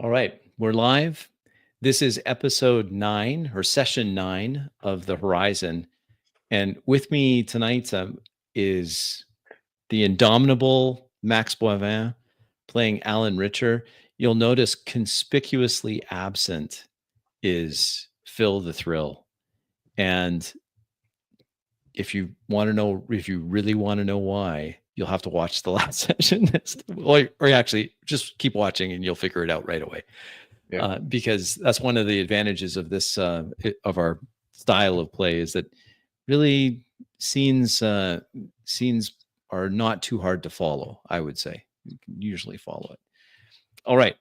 All right, we're live. This is episode 9 or session 9 of the Horizon. And with me tonight is the indomitable Max Boivin playing Alan Richer. You'll notice conspicuously absent is Phil the Thrill. And if you really want to know why, you'll have to watch the last session. or actually just keep watching and you'll figure it out right away. Yeah. Because that's one of the advantages of this of our style of play is that really scenes are not too hard to follow. I would say you can usually follow it. All right,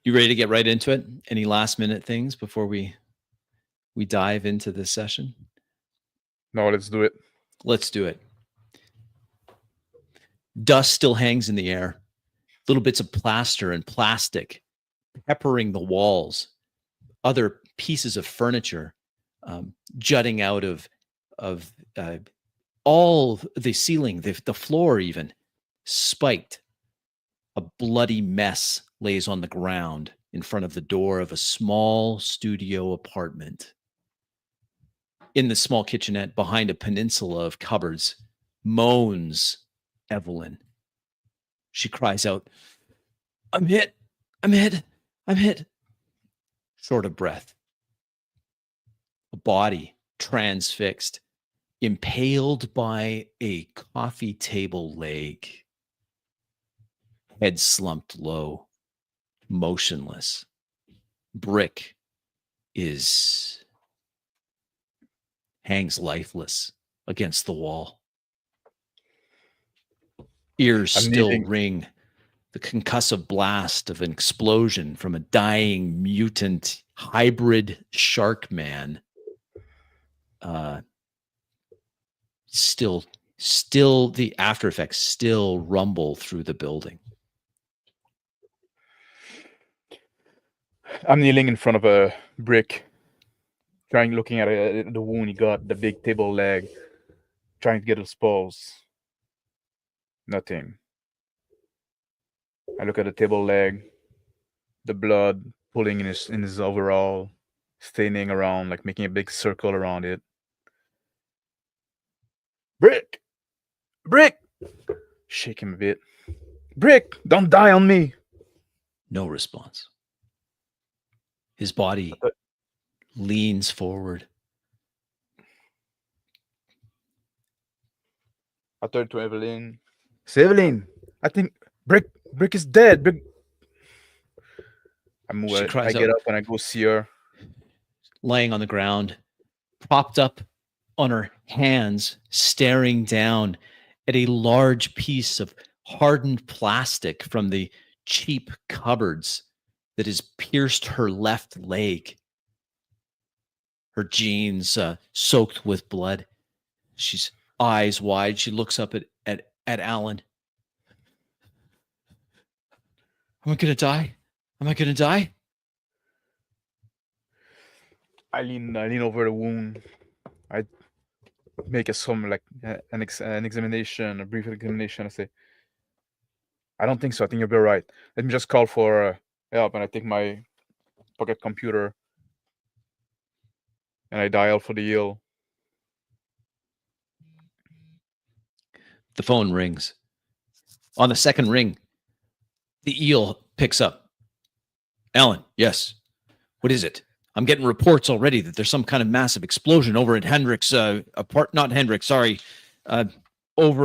you ready to get right into it? Any last minute things before we dive into this session? No, let's do it. Let's do it. Dust still hangs in the air. Little bits of plaster and plastic peppering the walls. Other pieces of furniture jutting out of all the ceiling, the floor even spiked. A bloody mess lays on the ground in front of the door of a small studio apartment. In the small kitchenette behind a peninsula of cupboards moans Eveline. She cries out, I'm hit. Short of breath. A body transfixed, impaled by a coffee table leg. Head slumped low, motionless. Brick hangs lifeless against the wall. Ears still ring the concussive blast of an explosion from a dying mutant hybrid shark man. Still the after effects still rumble through the building. I'm kneeling in front of a brick, looking at the wound he got, the big table leg, trying to get his pulse. Nothing. I look at the table leg, the blood pulling in his overall, staining around, like making a big circle around it. Brick! Shake him a bit. Brick, don't die on me! No response. His body leans forward. I turn to Eveline. Say, Eveline, I think Brick is dead. Brick. I get up and I go see her. Laying on the ground, propped up on her hands, staring down at a large piece of hardened plastic from the cheap cupboards that has pierced her left leg. Her jeans soaked with blood. She's eyes wide. She looks up at Alan. Am I going to die? I lean over the wound. I make an examination, a brief examination. I say, I don't think so. I think you'll be all right. Let me just call for help. And I take my pocket computer and I dial for the eel. The phone rings. On the second ring, the eel picks up. Alan, yes. What is it? I'm getting reports already that there's some kind of massive explosion over at Hendrick's over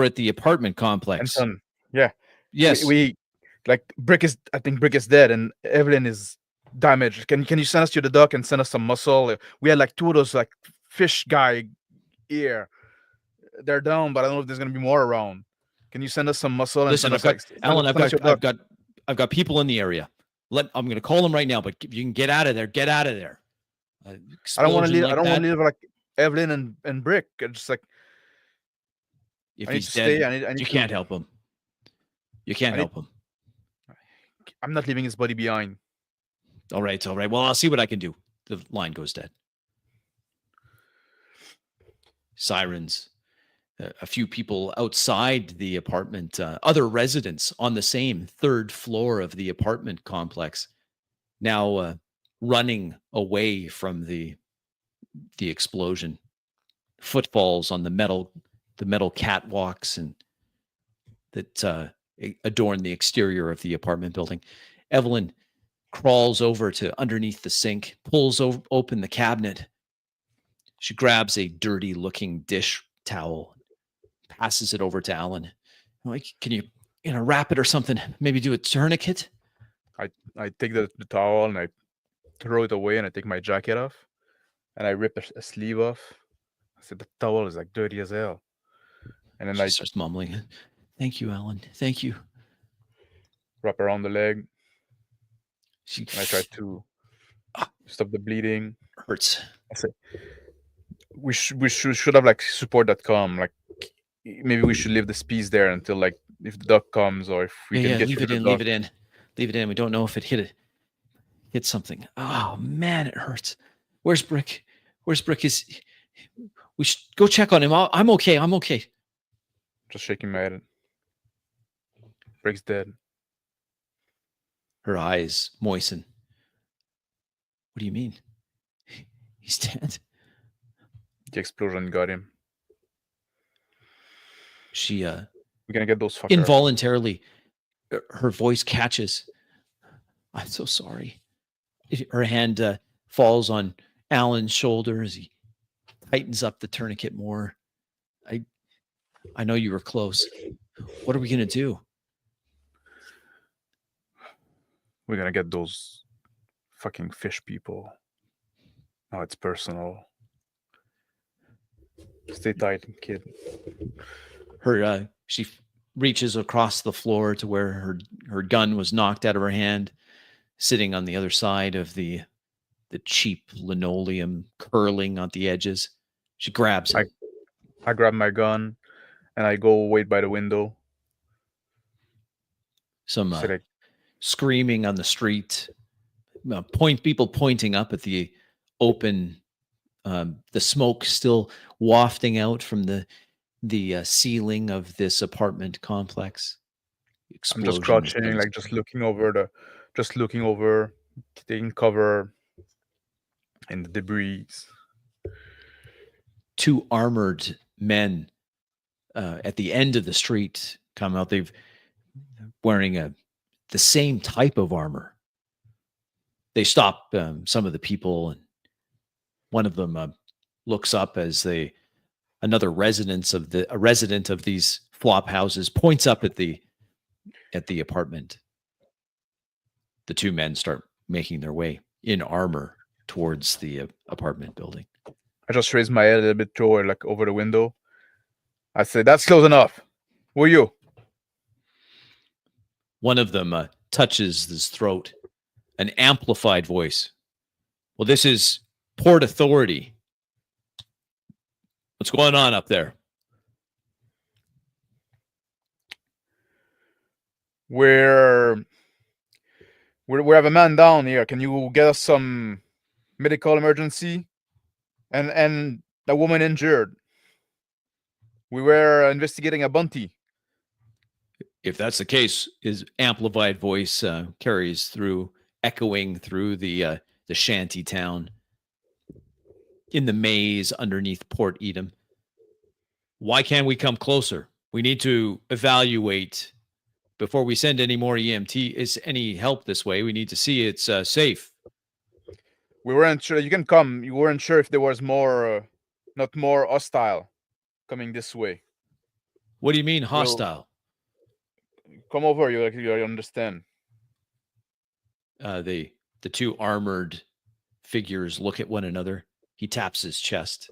at the apartment complex. Anton, yeah. Yes. We I think Brick is dead and Eveline is damaged. Can you send us to the dock and send us some muscle? We had like 2 of those like fish guy here. They're down, but I don't know if there's gonna be more around. Can you send us some muscle? Listen, Alan, I've got people in the area. I'm going to call them right now, but if you can get out of there, get out of there. I don't want to leave. I don't want to leave like Eveline and Brick. It's just like if he's dead, you can't help him. You can't help him. I'm not leaving his body behind. All right. Well, I'll see what I can do. The line goes dead. Sirens a few people outside the apartment, other residents on the same third floor of the apartment complex, now running away from the explosion. Footfalls on the metal catwalks and that adorn the exterior of the apartment building. Eveline crawls over to underneath the sink, pulls open the cabinet. She grabs a dirty looking dish towel, passes it over to Alain. Like, can you wrap it or something? Maybe do a tourniquet? I take the towel and I throw it away, and I take my jacket off and I rip a sleeve off. I said, the towel is like dirty as hell. And then She I starts mumbling, "Thank you, Alain. Thank you." wrap around the leg. She And I try to stop the bleeding. hurts. I say, we should have like support.com. Like, maybe we should leave this piece there until like if the duck comes, or if we can get Leave rid it of in, the duck. leave it in. We don't know if it hit something. Oh man, it hurts. Where's Brick? We should go check on him. I'm okay. I'm okay. Just shaking my head. Brick's dead. Her eyes moisten. What do you mean? He's dead. The explosion got him. She We're gonna get those fuckers. involuntarily, her voice catches. I'm so sorry. Her hand falls on Alan's shoulder as he tightens up the tourniquet more. I know you were close. What are we gonna do? We're gonna get those fucking fish people. Now it's personal. Stay tight, kid. She reaches across the floor to where her gun was knocked out of her hand, sitting on the other side of the cheap linoleum curling on the edges. She grabs it. I grab my gun and I go wait by the window. Some screaming on the street. People pointing up at the open, the smoke still wafting out from the ceiling of this apartment complex. I'm just crouching, like just looking over, taking cover in the debris. Two armored men at the end of the street come out. They've wearing the same type of armor. They stop some of the people, and one of them looks up as another resident of these flop houses points up at the apartment. The two men start making their way in armor towards the apartment building. I just raise my head a little bit toward, like, over the window. I say, "That's close enough. Who are you?" One of them touches his throat, an amplified voice. "Well, this is Port Authority. What's going on up there?" We have a man down here. Can you get us some medical emergency? And a woman injured. We were investigating a bounty. If that's the case, his amplified voice carries through, echoing through the shanty town in the maze underneath Port Edom. "Why can't we come closer? We need to evaluate before we send any more EMT. Is any help this way? We need to see it's safe." We weren't sure. You can come. You weren't sure if there was more, not more hostile coming this way. What do you mean hostile? Come over. You understand. The two armored figures look at one another. He taps his chest.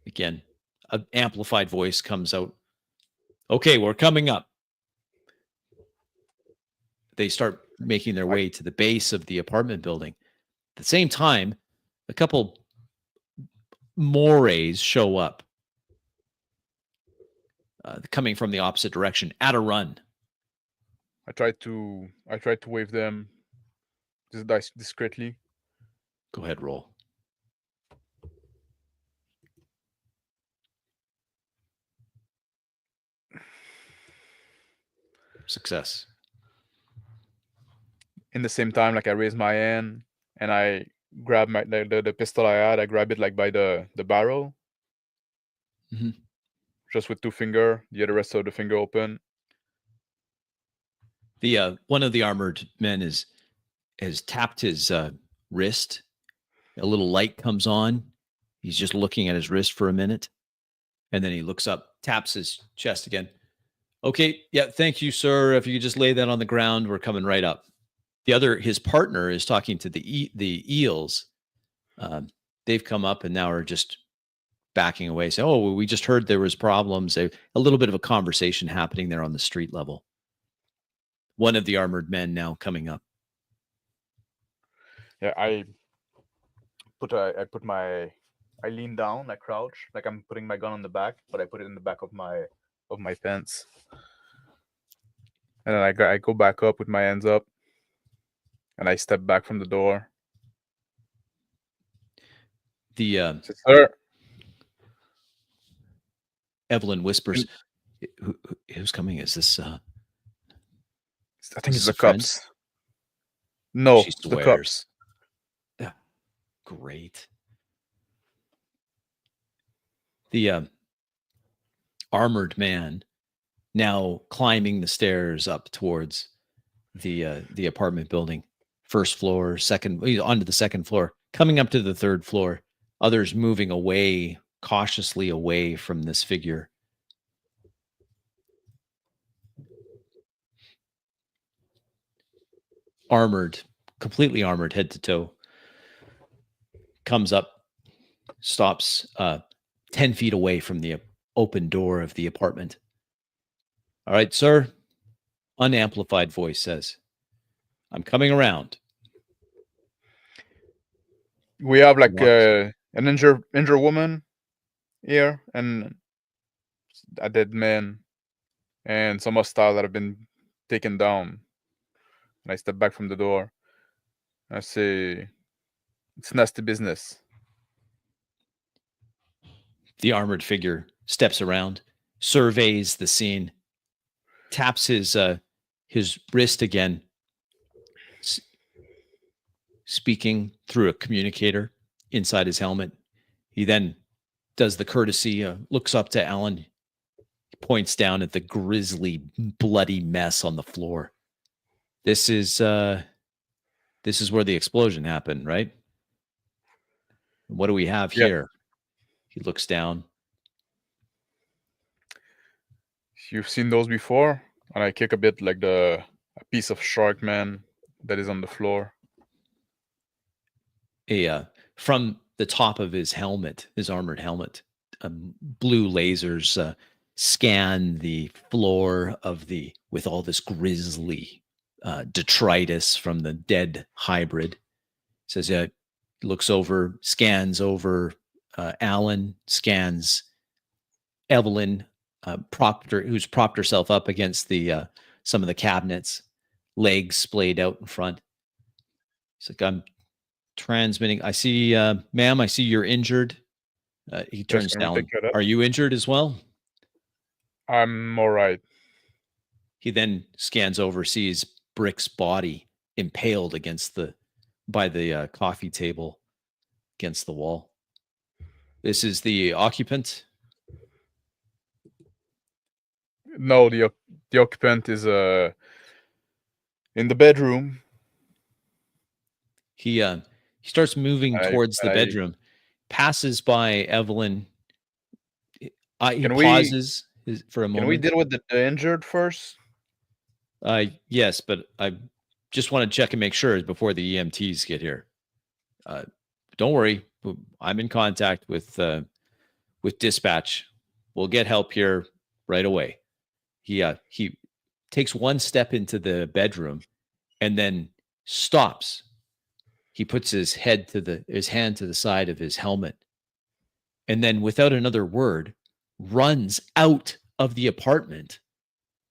Again, an amplified voice comes out. "Okay, we're coming up." They start making their way to the base of the apartment building. At the same time, a couple morays show up, coming from the opposite direction at a run. I tried to wave them discreetly. Go ahead, roll. success. In the same time, like I raise my hand and I grab the pistol I had. I grab it like by the barrel, just with 2 fingers. The other rest of the finger open. The one of the armored men has tapped his wrist. A little light comes on. He's just looking at his wrist for a minute, and then he looks up, taps his chest again. Okay, yeah, thank you, sir. If you could just lay that on the ground, we're coming right up. His partner is talking to the eels. They've come up and now are just backing away, saying, "Oh, well, we just heard there was problems." A little bit of a conversation happening there on the street level. One of the armored men now coming up. Yeah, I lean down, I crouch, like I'm putting my gun on the back, but I put it in the back of my pants. And then I go back up with my hands up, and I step back from the door. Sir. Evelyn whispers, "Who's coming? Is this?" I think it's the cops. No, she the cops. Yeah, great. The armored man now climbing the stairs up towards the apartment building, first floor, second, onto the second floor, coming up to the third floor. Others moving away, cautiously away from this figure. Armored, completely armored, head to toe. Comes up, stops 10 feet away from the open door of the apartment. All right, sir. Unamplified voice says, "I'm coming around." We have like an injured woman here and a dead man and some hostile that have been taken down. And I step back from the door. I say, "It's nasty business." The armored figure steps around, surveys the scene, taps his wrist again, speaking through a communicator inside his helmet. He then does the courtesy, looks up to Alain, points down at the grisly, bloody mess on the floor. This is where the explosion happened, right? What do we have here? He looks down. You've seen those before? And I kick a bit like a piece of shark man that is on the floor. From the top of his helmet, his armored helmet, blue lasers scan the floor with all this grisly detritus from the dead hybrid. Says, looks over, scans over Alain, scans Evelyn, who's propped herself up against the some of the cabinets, legs splayed out in front. He's like, "I'm transmitting. I see, ma'am, I see you're injured." He turns down. "Are you injured as well?" "I'm all right." He then scans over, sees Brick's body impaled by the coffee table against the wall. This is the occupant? No, the occupant is in the bedroom. He starts moving towards the bedroom, passes by Evelyn. He pauses for a moment. Can we deal with the injured first? Yes, but I just want to check and make sure before the EMTs get here. Don't worry, I'm in contact with dispatch. We'll get help here right away. He takes one step into the bedroom and then stops. He puts his hand to the side of his helmet, and then without another word, runs out of the apartment,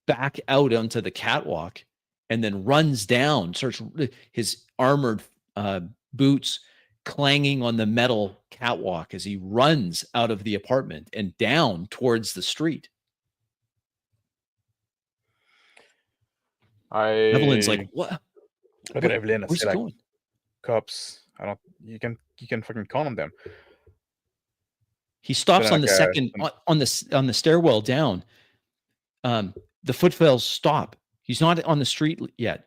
back out onto the catwalk, and then runs down, starts his armored boots clanging on the metal catwalk as he runs out of the apartment and down towards the street. Evelyn's I like, what? look at Eveline. I Where's say he like, going? cops. I don't. You can fucking count on them. He stops Then on like the second on the stairwell down. The footfalls stop. He's not on the street yet.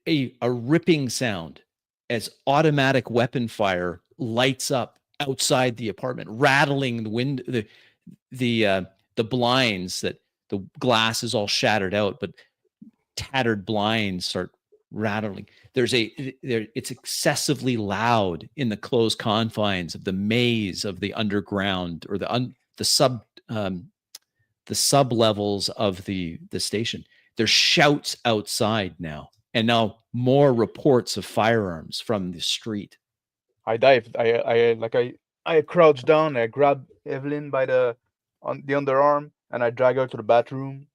A ripping sound as automatic weapon fire lights up outside the apartment, rattling the wind, the blinds. That the glass is all shattered out, but tattered blinds start rattling. It's excessively loud in the closed confines of the maze of the underground, or the sub levels of the station. There's shouts outside now, and now more reports of firearms from the street. I dived. I crouched down. I grabbed Eveline by the underarm, and I drag her to the bathroom.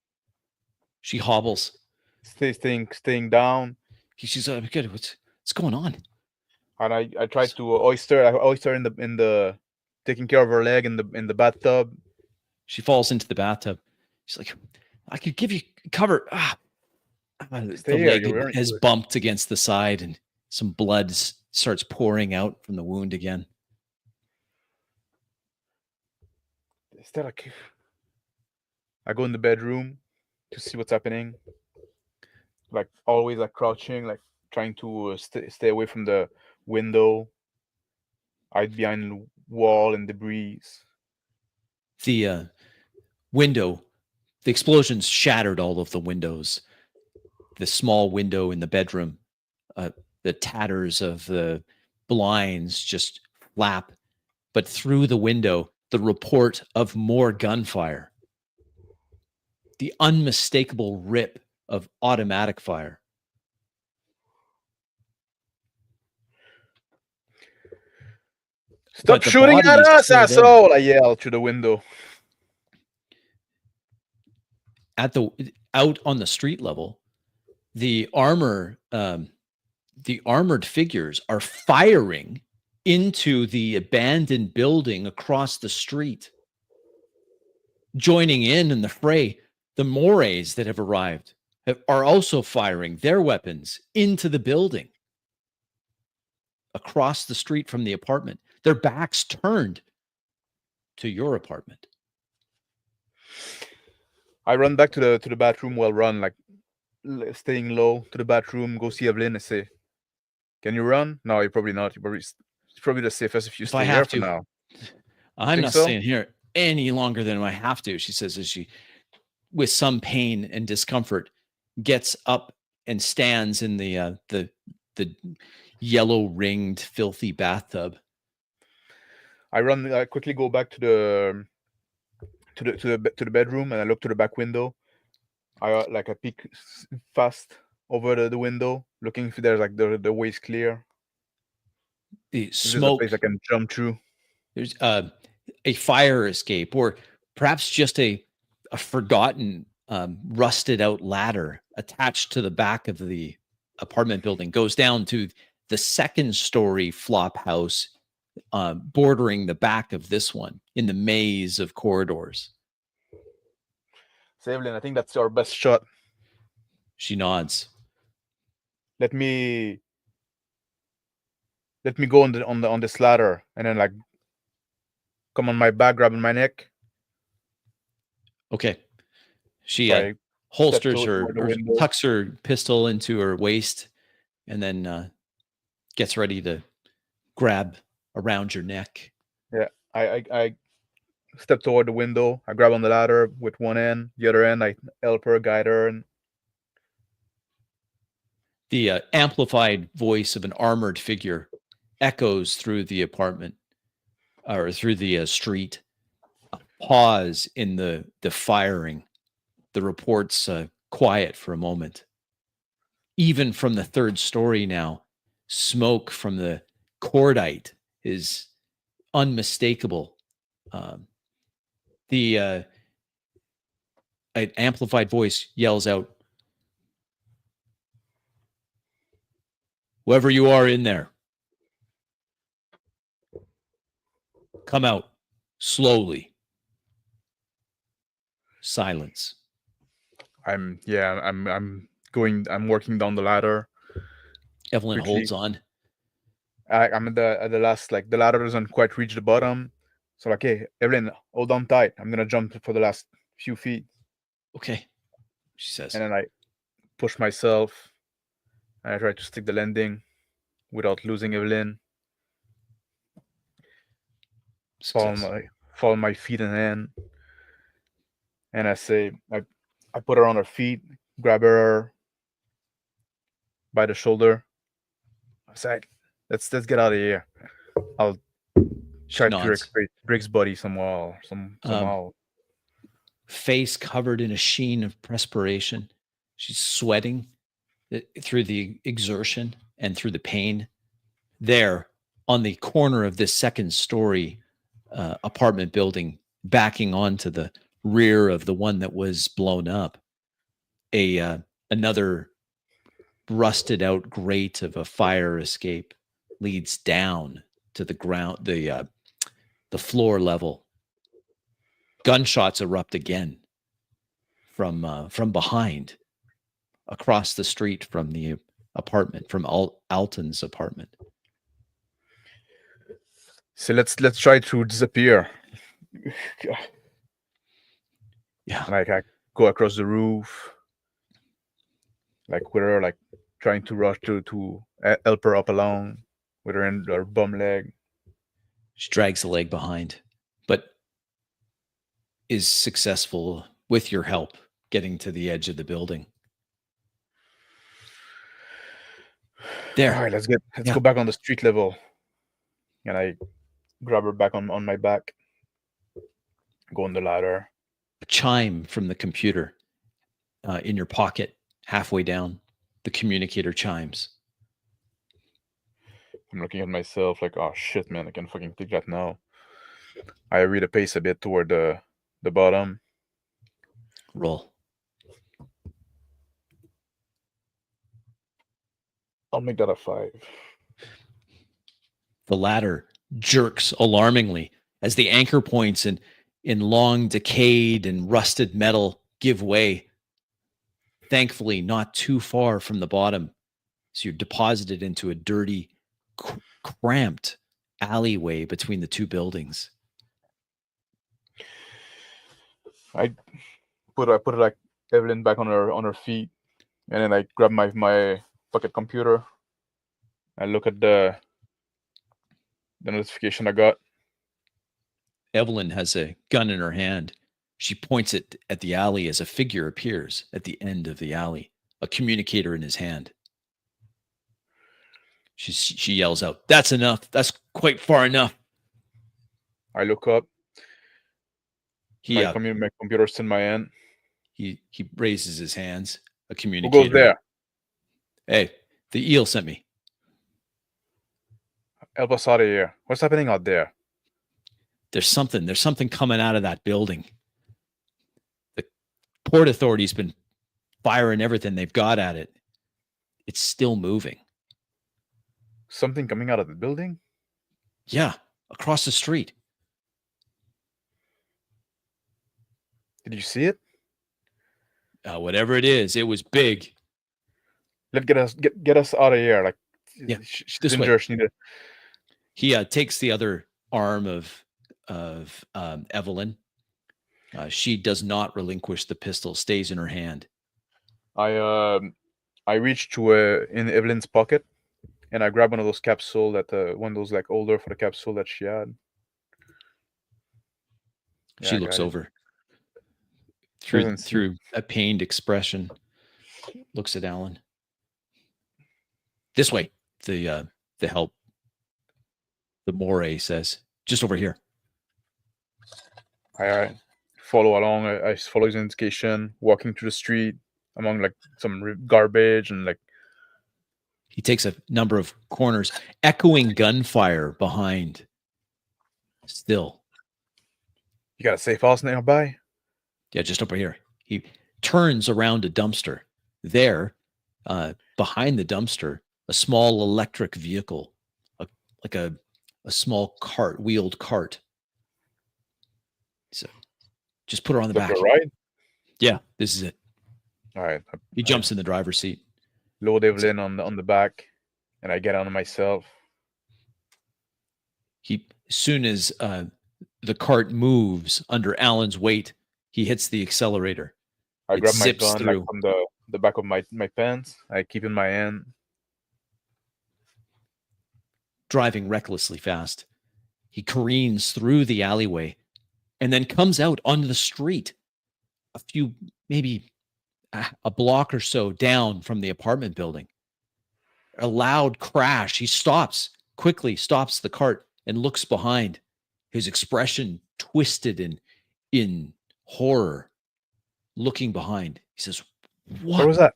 She hobbles. Staying down. She's good. What's going on? And I tried to oyster in the taking care of her leg in the bathtub. She falls into the bathtub. She's like, I could give you cover. The leg has bumped against the side, and some blood starts pouring out from the wound again. Instead, I go in the bedroom to see what's happening. Like always, like crouching, like trying to stay away from the window. Hide behind the wall and debris. The window, the explosions shattered all of the windows. The small window in the bedroom, the tatters of the blinds just flap, but through the window, the report of more gunfire. The unmistakable rip of automatic fire. Stop shooting at us, asshole! I yell through the window. Out on the street level, the armored figures are firing into the abandoned building across the street. Joining in the fray, the Morays that have arrived are also firing their weapons into the building across the street from the apartment. Their backs turned to your apartment. I run back to the bathroom. Well, run like staying low to the bathroom. Go see Eveline and say, "Can you run?" No, you're probably not. It's probably the safest if you stay here for now. I'm not staying here any longer than I have to, she says, as she, with some pain and discomfort, gets up and stands in the yellow ringed, filthy bathtub. I quickly go back to the bedroom, and I look to the back window. I peek fast over the window, looking if there's like the way's clear. The smoke. There's a place I can jump through. There's a fire escape, or perhaps just a forgotten, rusted out ladder attached to the back of the apartment building, goes down to the second story flop house, bordering the back of this one in the maze of corridors. Eveline, I think that's our best shot. She nods. Let me go on this ladder, and then like come on my back, grabbing my neck. Okay. She holsters or tucks her pistol into her waist, and then gets ready to grab around your neck. Yeah, I step toward the window. I grab on the ladder with one end, the other end I help her, guide her, and the amplified voice of an armored figure echoes through the apartment, or through the street. A pause in the firing. The reports quiet for a moment. Even from the third story now, smoke from the cordite is unmistakable. The an amplified voice yells out, "Whoever you are in there, come out slowly." Silence. I'm working down the ladder Evelyn quickly. holds on. I'm at the last, like the ladder doesn't quite reach the bottom. So like, hey, Evelyn, hold on tight. I'm gonna jump for the last few feet. Okay, she says. And then I push myself and I try to stick the landing without losing Evelyn. Success. Fall on my feet and hand. And I put her on her feet, grab her by the shoulder. I say, let's get out of here. I'll She try to nods. recuperate Drake's body somehow. Face covered in a sheen of perspiration. She's sweating through the exertion and through the pain. There, on the corner of this second story apartment building, backing onto the rear of the one that was blown up, another rusted out grate of a fire escape leads down to the ground, the floor level. Gunshots erupt again from behind, across the street from the apartment, from Alton's apartment. So let's try to disappear. Yeah. Like I go across the roof, like we're like trying to rush to help her up along with her bum leg. She drags the leg behind, but is successful with your help getting to the edge of the building. There. All right, let's go back on the street level. And I grab her back on my back, go on the ladder. A chime from the computer in your pocket, halfway down. The communicator chimes. I'm looking at myself like, oh shit, man, I can fucking take that now. I read a pace a bit toward the bottom. Roll. I'll make that a 5. The ladder jerks alarmingly as the anchor points in long decayed and rusted metal give way. Thankfully, not too far from the bottom. So you're deposited into a dirty, cramped alleyway between the two buildings. I put like Evelyn back on her feet, and then I grab my pocket computer. I look at the notification I got. Evelyn has a gun in her hand. She points it at the alley as a figure appears at the end of the alley, a communicator in his hand. She yells out, "That's enough. That's quite far enough." I look up. My computer's in my hand. He raises his hands. A communicator. Who goes there? Hey, the eel sent me. Help us out of here. What's happening out there? There's something coming out of that building. The Port Authority's been firing everything they've got at it. It's still moving. Something coming out of the building? Yeah, across the street. Did you see it? Whatever it is, it was big. Let's get us out of here. Like, yeah, she's this injured. way. He takes the other arm of Evelyn. She does not relinquish the pistol; stays in her hand. I reach to in Evelyn's pocket, and I grab one of those capsules one of those like holder for the capsule that she had. She looks over through a pained expression. Looks at Alan. This way, the help. The Moray says, just over here. I follow along. I follow his indication, walking through the street among like some garbage and like. He takes a number of corners, echoing gunfire behind. Still. You got a safe house nearby? Yeah, just over here. He turns around a dumpster. There, behind the dumpster, a small electric vehicle, like a small wheeled cart. So just put her on the back. Right? Yeah, this is it. All right. He jumps in the driver's seat. Load Eveline on the back, and I get on myself. As soon as the cart moves under Alan's weight, he hits the accelerator. I It grab my zips gun through. like from the back of my pants. I keep in my hand. Driving recklessly fast, he careens through the alleyway and then comes out onto the street a few, maybe a block or so down from the apartment building. A loud crash. He quickly stops the cart and looks behind, his expression twisted in horror, looking behind. He says, What was that?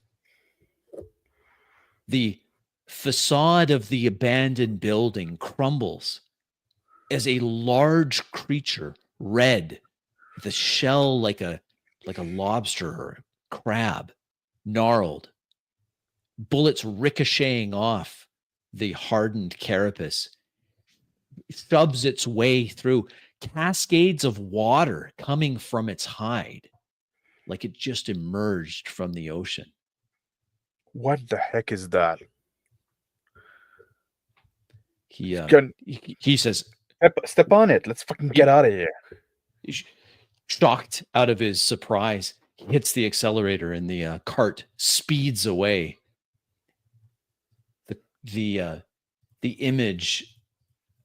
The facade of the abandoned building crumbles as a large creature, red, with a shell like a lobster or a crab, gnarled, bullets ricocheting off the hardened carapace, shoves its way through, cascades of water coming from its hide, like it just emerged from the ocean. What the heck is that? He says, step on it. Let's fucking get out of here. Shocked out of his surprise, he hits the accelerator and the cart speeds away. The image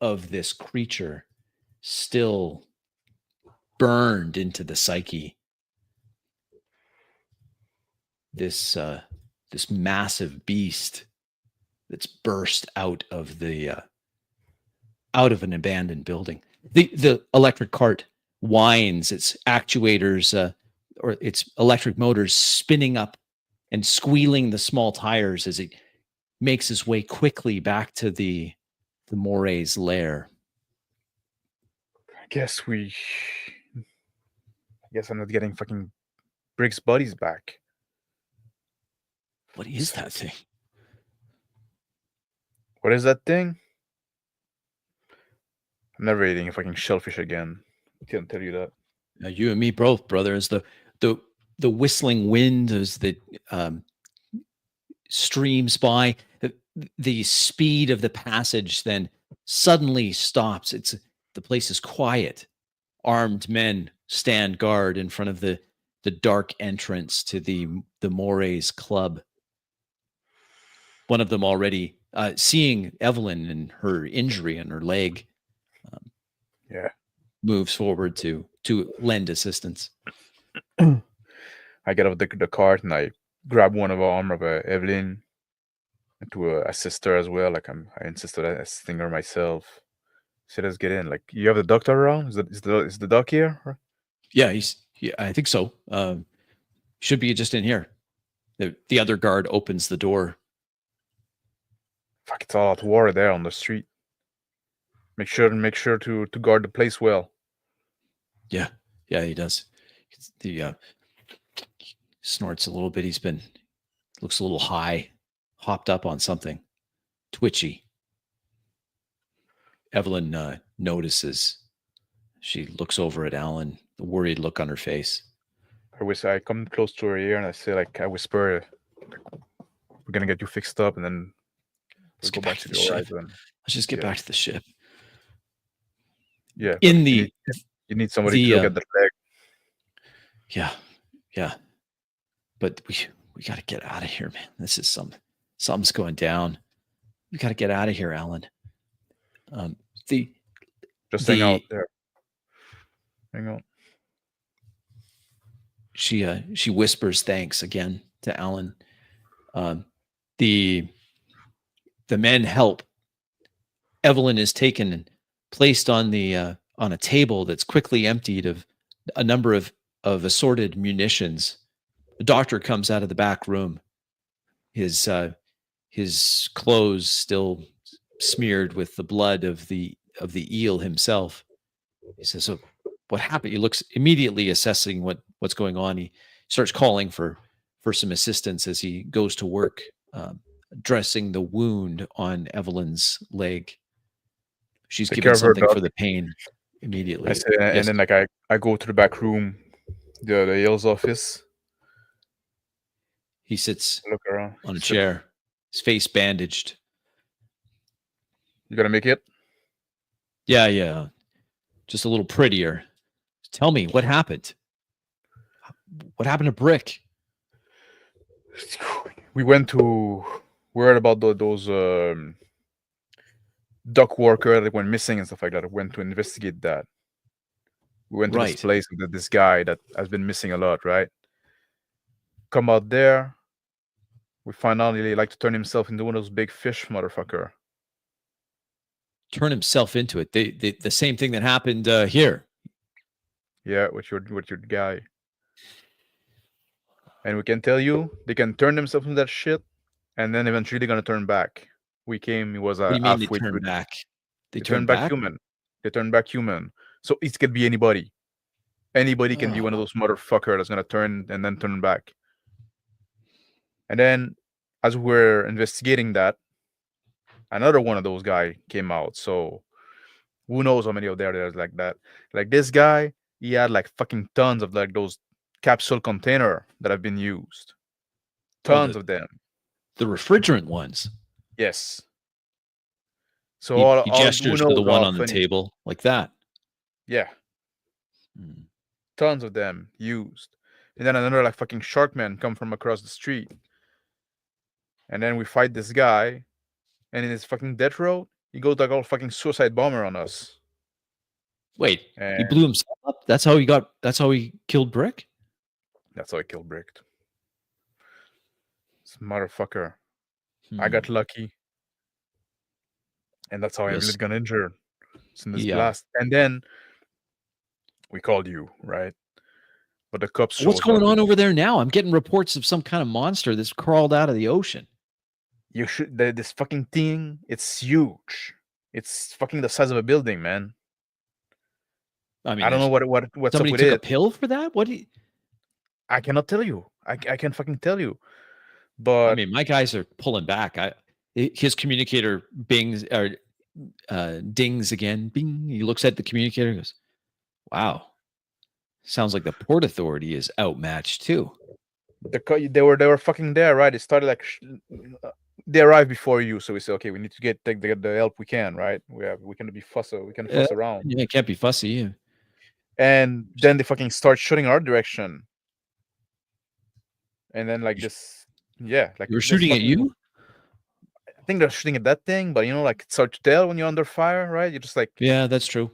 of this creature still burned into the psyche. This massive beast that's burst out of an abandoned building. The electric cart whines, its actuators or its electric motors spinning up and squealing the small tires as it makes its way quickly back to the Moray's lair. I guess I'm not getting fucking Briggs' buddies back. What is that thing? What is that thing? I'm never eating a fucking shellfish again. I can't tell you that. You and me both, brother. As the whistling wind, as the streams by, the speed of the passage then suddenly stops. The place is quiet. Armed men stand guard in front of the dark entrance to the Moray's club. One of them already seeing Eveline and her injury in her leg. Moves forward to lend assistance. I get off the cart and I grab one of the arm of Eveline to assist her as well. Like I insisted on assisting her myself. So let's get in. Like, you have the doctor around? Is the doc here? Yeah, I think so. Should be just in here. The other guard opens the door. Fuck, it's all out war there on the street. Make sure to guard the place well. Yeah, he does. He snorts a little bit. Looks a little high, hopped up on something, twitchy. Eveline notices. She looks over at Alan, the worried look on her face. I come close to her ear and I say, like, I whisper, we're gonna get you fixed up, and then let's go back to the ship. Let's just get back to the ship. Yeah. You need somebody to look at the leg. Yeah. But we got to get out of here, man. This is something's going down. We got to get out of here, Alan. Hang out there. Hang on. She whispers thanks again to Alan. The men help. Eveline is taken and placed on a table that's quickly emptied of a number of assorted munitions. The doctor comes out of the back room. His clothes still smeared with the blood of the eel himself. He says, "So what happened?" He looks immediately assessing what's going on. He starts calling for some assistance as he goes to work dressing the wound on Eveline's leg. She's given something for the pain immediately. I say, and then like I go to the back room, the Yale's office. He sits Look around. on a Sit. chair, his face bandaged. You gonna make it? Yeah. Just a little prettier. Tell me, what happened? What happened to Brick? We heard about those dock worker that went missing and stuff like that. I went to investigate that. We went to this Right. place with this guy that has been missing a lot, right? Come out there, we find out he like to turn himself into one of those big fish, motherfucker. Turn himself into it. The same thing that happened here. Yeah, with your guy. And we can tell you, they can turn themselves into that shit, and then eventually they're gonna turn back. We came, it was What do you mean they halfway turn through. back? They turn back human. They turn back human. So it could be anybody. Anybody can be one of those motherfucker that's gonna turn and then turn back. And then, as we're investigating that, another one of those guy came out. So who knows how many of there's like that? Like this guy, he had like fucking tons of like those capsule container that have been used. Tons of them. The refrigerant ones. Yes. So he gestures to the one on the funny. table like that. Yeah. Tons of them used. And then another like fucking shark man come from across the street. And then we fight this guy, and in his fucking death row, he goes like all fucking suicide bomber on us. Wait, he blew himself up? That's how he killed Brick? That's how I killed Brick. This motherfucker. I got lucky. And that's how I really got injured. In this blast. And then we called you, right? But the cops. What's going on over there now? I'm getting reports of some kind of monster that's crawled out of the ocean. You should. This fucking thing. It's huge. It's fucking the size of a building, man. I mean, I don't know what's up with it. Somebody took a pill for that? What do you? I cannot tell you. I can't fucking tell you. But I mean, my guys are pulling back. His communicator bings or dings again. Bing. He looks at the communicator and goes, "Wow, sounds like the Port Authority is outmatched too." They were fucking there, right? It started like they arrived before you, so we said, okay, we need to take the help we can, right? We can be fuss around. Yeah, it can't be fussy. Yeah. And then they fucking start shooting our direction. And then like this, yeah, like you're shooting at you. I think they're shooting at that thing, but like it's hard to tell when you're under fire, right? You're just like, yeah, that's true.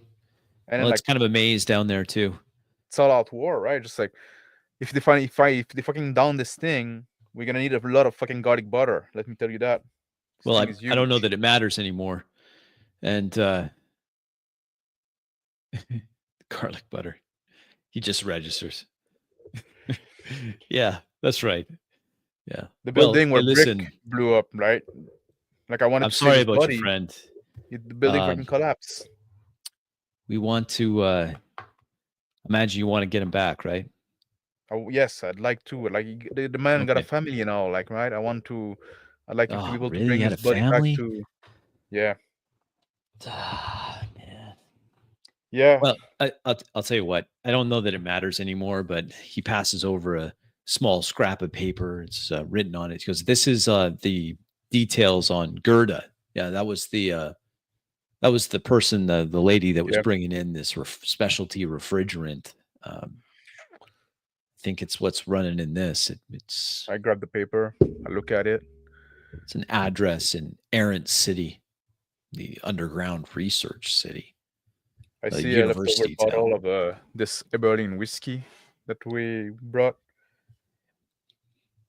And it's kind of a maze down there too. It's all out war, right? Just like if they fucking down this thing, we're gonna need a lot of fucking garlic butter. Let me tell you that. Well, I don't know that it matters anymore. And garlic butter. He just registers. Yeah, that's right. Yeah. The building where Brick blew up, right? Like I wanted I'm to sorry save about buddy. Your friend. The building fucking collapsed. We want to imagine you want to get him back, right? Oh yes, I'd like to. Like the man got a family, like right. I'd like him to be able to bring his buddy back to. Yeah. Man. Yeah. Well, I'll tell you what. I don't know that it matters anymore, but he passes over a small scrap of paper. It's written on it. He goes, "This is the details on Gerda." Yeah, that was the person, the lady that was bringing in this specialty refrigerant. I think it's what's running in this. It's. I grab the paper. I look at it. It's an address in Errant City, the underground research city. I see a leftover bottle of this Eveline whiskey that we brought.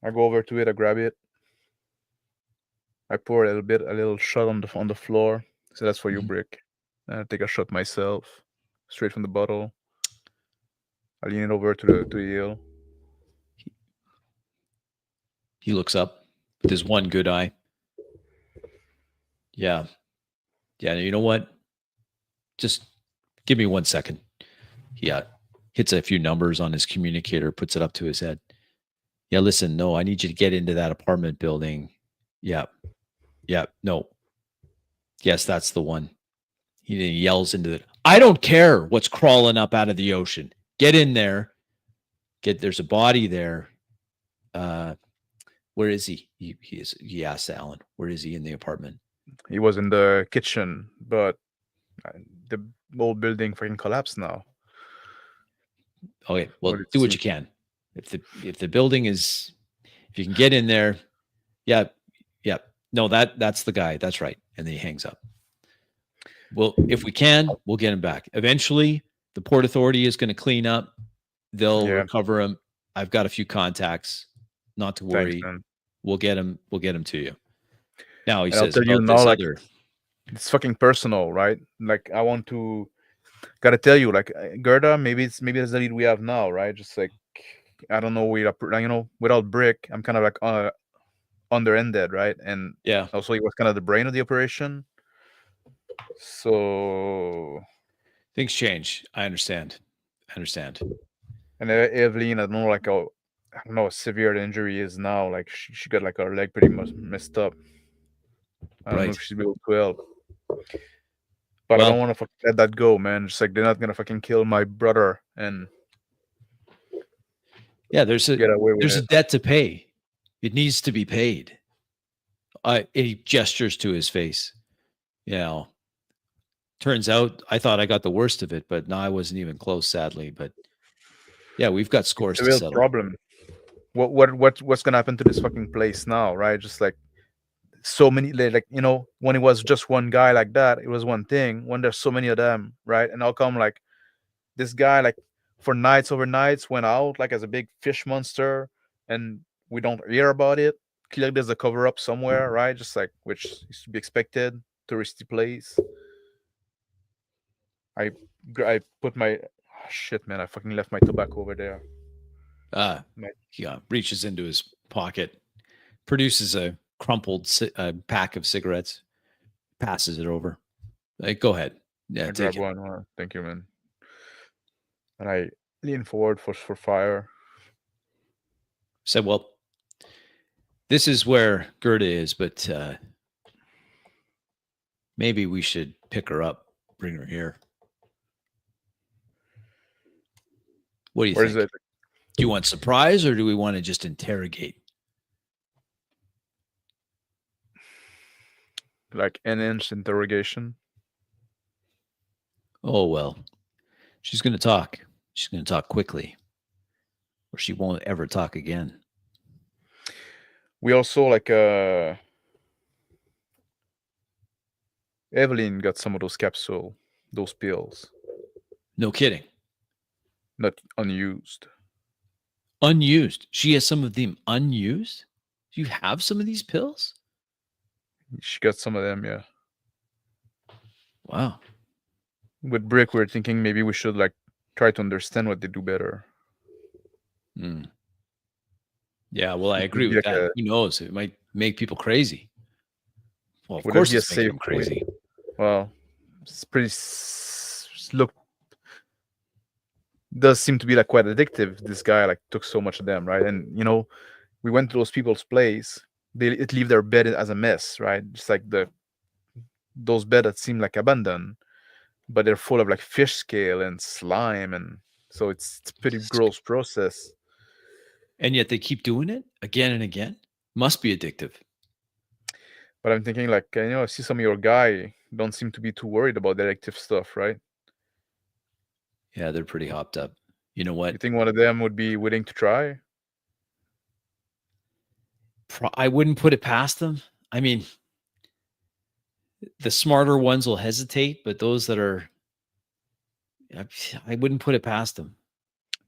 I go over to it. I grab it. I pour a little shot on the floor. So that's for you, Brick. I take a shot myself, straight from the bottle. I lean it over to the hill. He looks up with his one good eye. Yeah. You know what? Just give me 1 second. He hits a few numbers on his communicator, puts it up to his head. Yeah, listen, no, I need you to get into that apartment building. Yeah, no. Yes, that's the one. He yells into it. I don't care what's crawling up out of the ocean. Get in there. There's a body there. Where is he? He asked Alan. Where is he in the apartment? He was in the kitchen, but the whole building fucking collapsed now. Okay, What well, it do what you seems. can. If the building is, if you can get in there, yeah, yeah. No, that's the guy. That's right. And then he hangs up. Well, if we can, we'll get him back. Eventually, the Port Authority is going to clean up. They'll Yeah, recover him. I've got a few contacts. Not to thanks, worry. man. We'll get him. We'll get him to you. Now he And I'll says tell you about now, this like other. it's fucking personal, right? Like I want to, gotta tell you, like Gerda, maybe that's the lead we have now, right? Just like I don't know, without Brick, I'm kind of like under-ended, right? And Yeah, also he was kind of the brain of the operation. So things change. I understand. I understand. and Eveline, I don't know, like I don't know how severe the injury is now. Like she got like her leg pretty much messed up. I don't know Right. if she's able to help. But I don't Well, want to let that go, man. Just like they're not gonna fucking kill my brother and yeah. get away with There's a it. debt to pay. It needs to be paid. He gestures to his face. You know, turns out I thought I got the worst of it, but no, I wasn't even close, sadly. But yeah, we've got It's scores a to real settle. problem. What's gonna happen to this fucking place now, right? Just like so many, like when it was just one guy like that, it was one thing. When there's so many of them, right? And how come like this guy like for nights over nights went out like as a big fish monster, and we don't hear about it? Clearly, there's a cover up somewhere, right? Just like which is to be expected, touristy place. I put my shit, man. I fucking left my tobacco over there. My, He reaches into his pocket, produces a crumpled pack of cigarettes, passes it over. Go ahead. Yeah, I take grab it. one. Thank you, man. And I lean forward for fire. Said, well, this is where Gerda is, but maybe we should pick her up, bring her here. What do you Where is think? it? Do you want surprise or do we want to just interrogate? Like an inch interrogation. Oh, well, she's going to talk. She's going to talk quickly or she won't ever talk again. We also like Eveline got some of those capsule, those pills, No kidding. not unused. Unused. She has some of them unused. Do you have some of these pills? She got some of them, yeah. Wow. With Brick, we are thinking maybe we should like try to understand what they do better. Mm. Yeah, well, I It agree would be with like that. Who knows? It might make people crazy. Well, of would that course be a it's making safe them way? crazy. Well, it's pretty. Look, does seem to be like quite addictive. This guy like took so much of them, right? And we went to those people's place. It leave their bed as a mess, right? Just like those bed that seem like abandoned, but they're full of like fish scale and slime, and so it's pretty gross process. And yet they keep doing it again and again. Must be addictive. But I'm thinking like I see some of your guy don't seem to be too worried about the addictive stuff, right? Yeah, they're pretty hopped up. You know You what? think one of them would be willing to try? I wouldn't put it past them. I mean, the smarter ones will hesitate, but those that are, I wouldn't put it past them.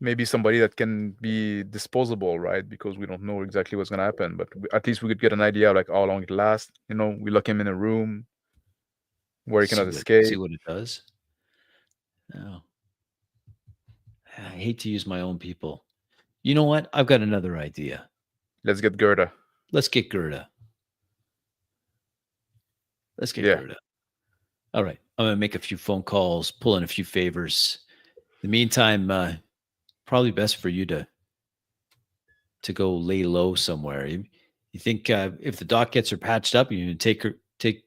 Maybe somebody that can be disposable, right? Because we don't know exactly what's gonna happen, but at least we could get an idea of like how long it lasts. We lock him in a room where he cannot See escape. what it does. Oh, I hate to use my own people. You know what? I've got another idea. Let's get Gerda. Let's get Gerda. Let's get Yeah. Gerda. All right. I'm going to make a few phone calls, pull in a few favors. In the meantime, probably best for you to go lay low somewhere. You think if the doc gets her patched up, you can take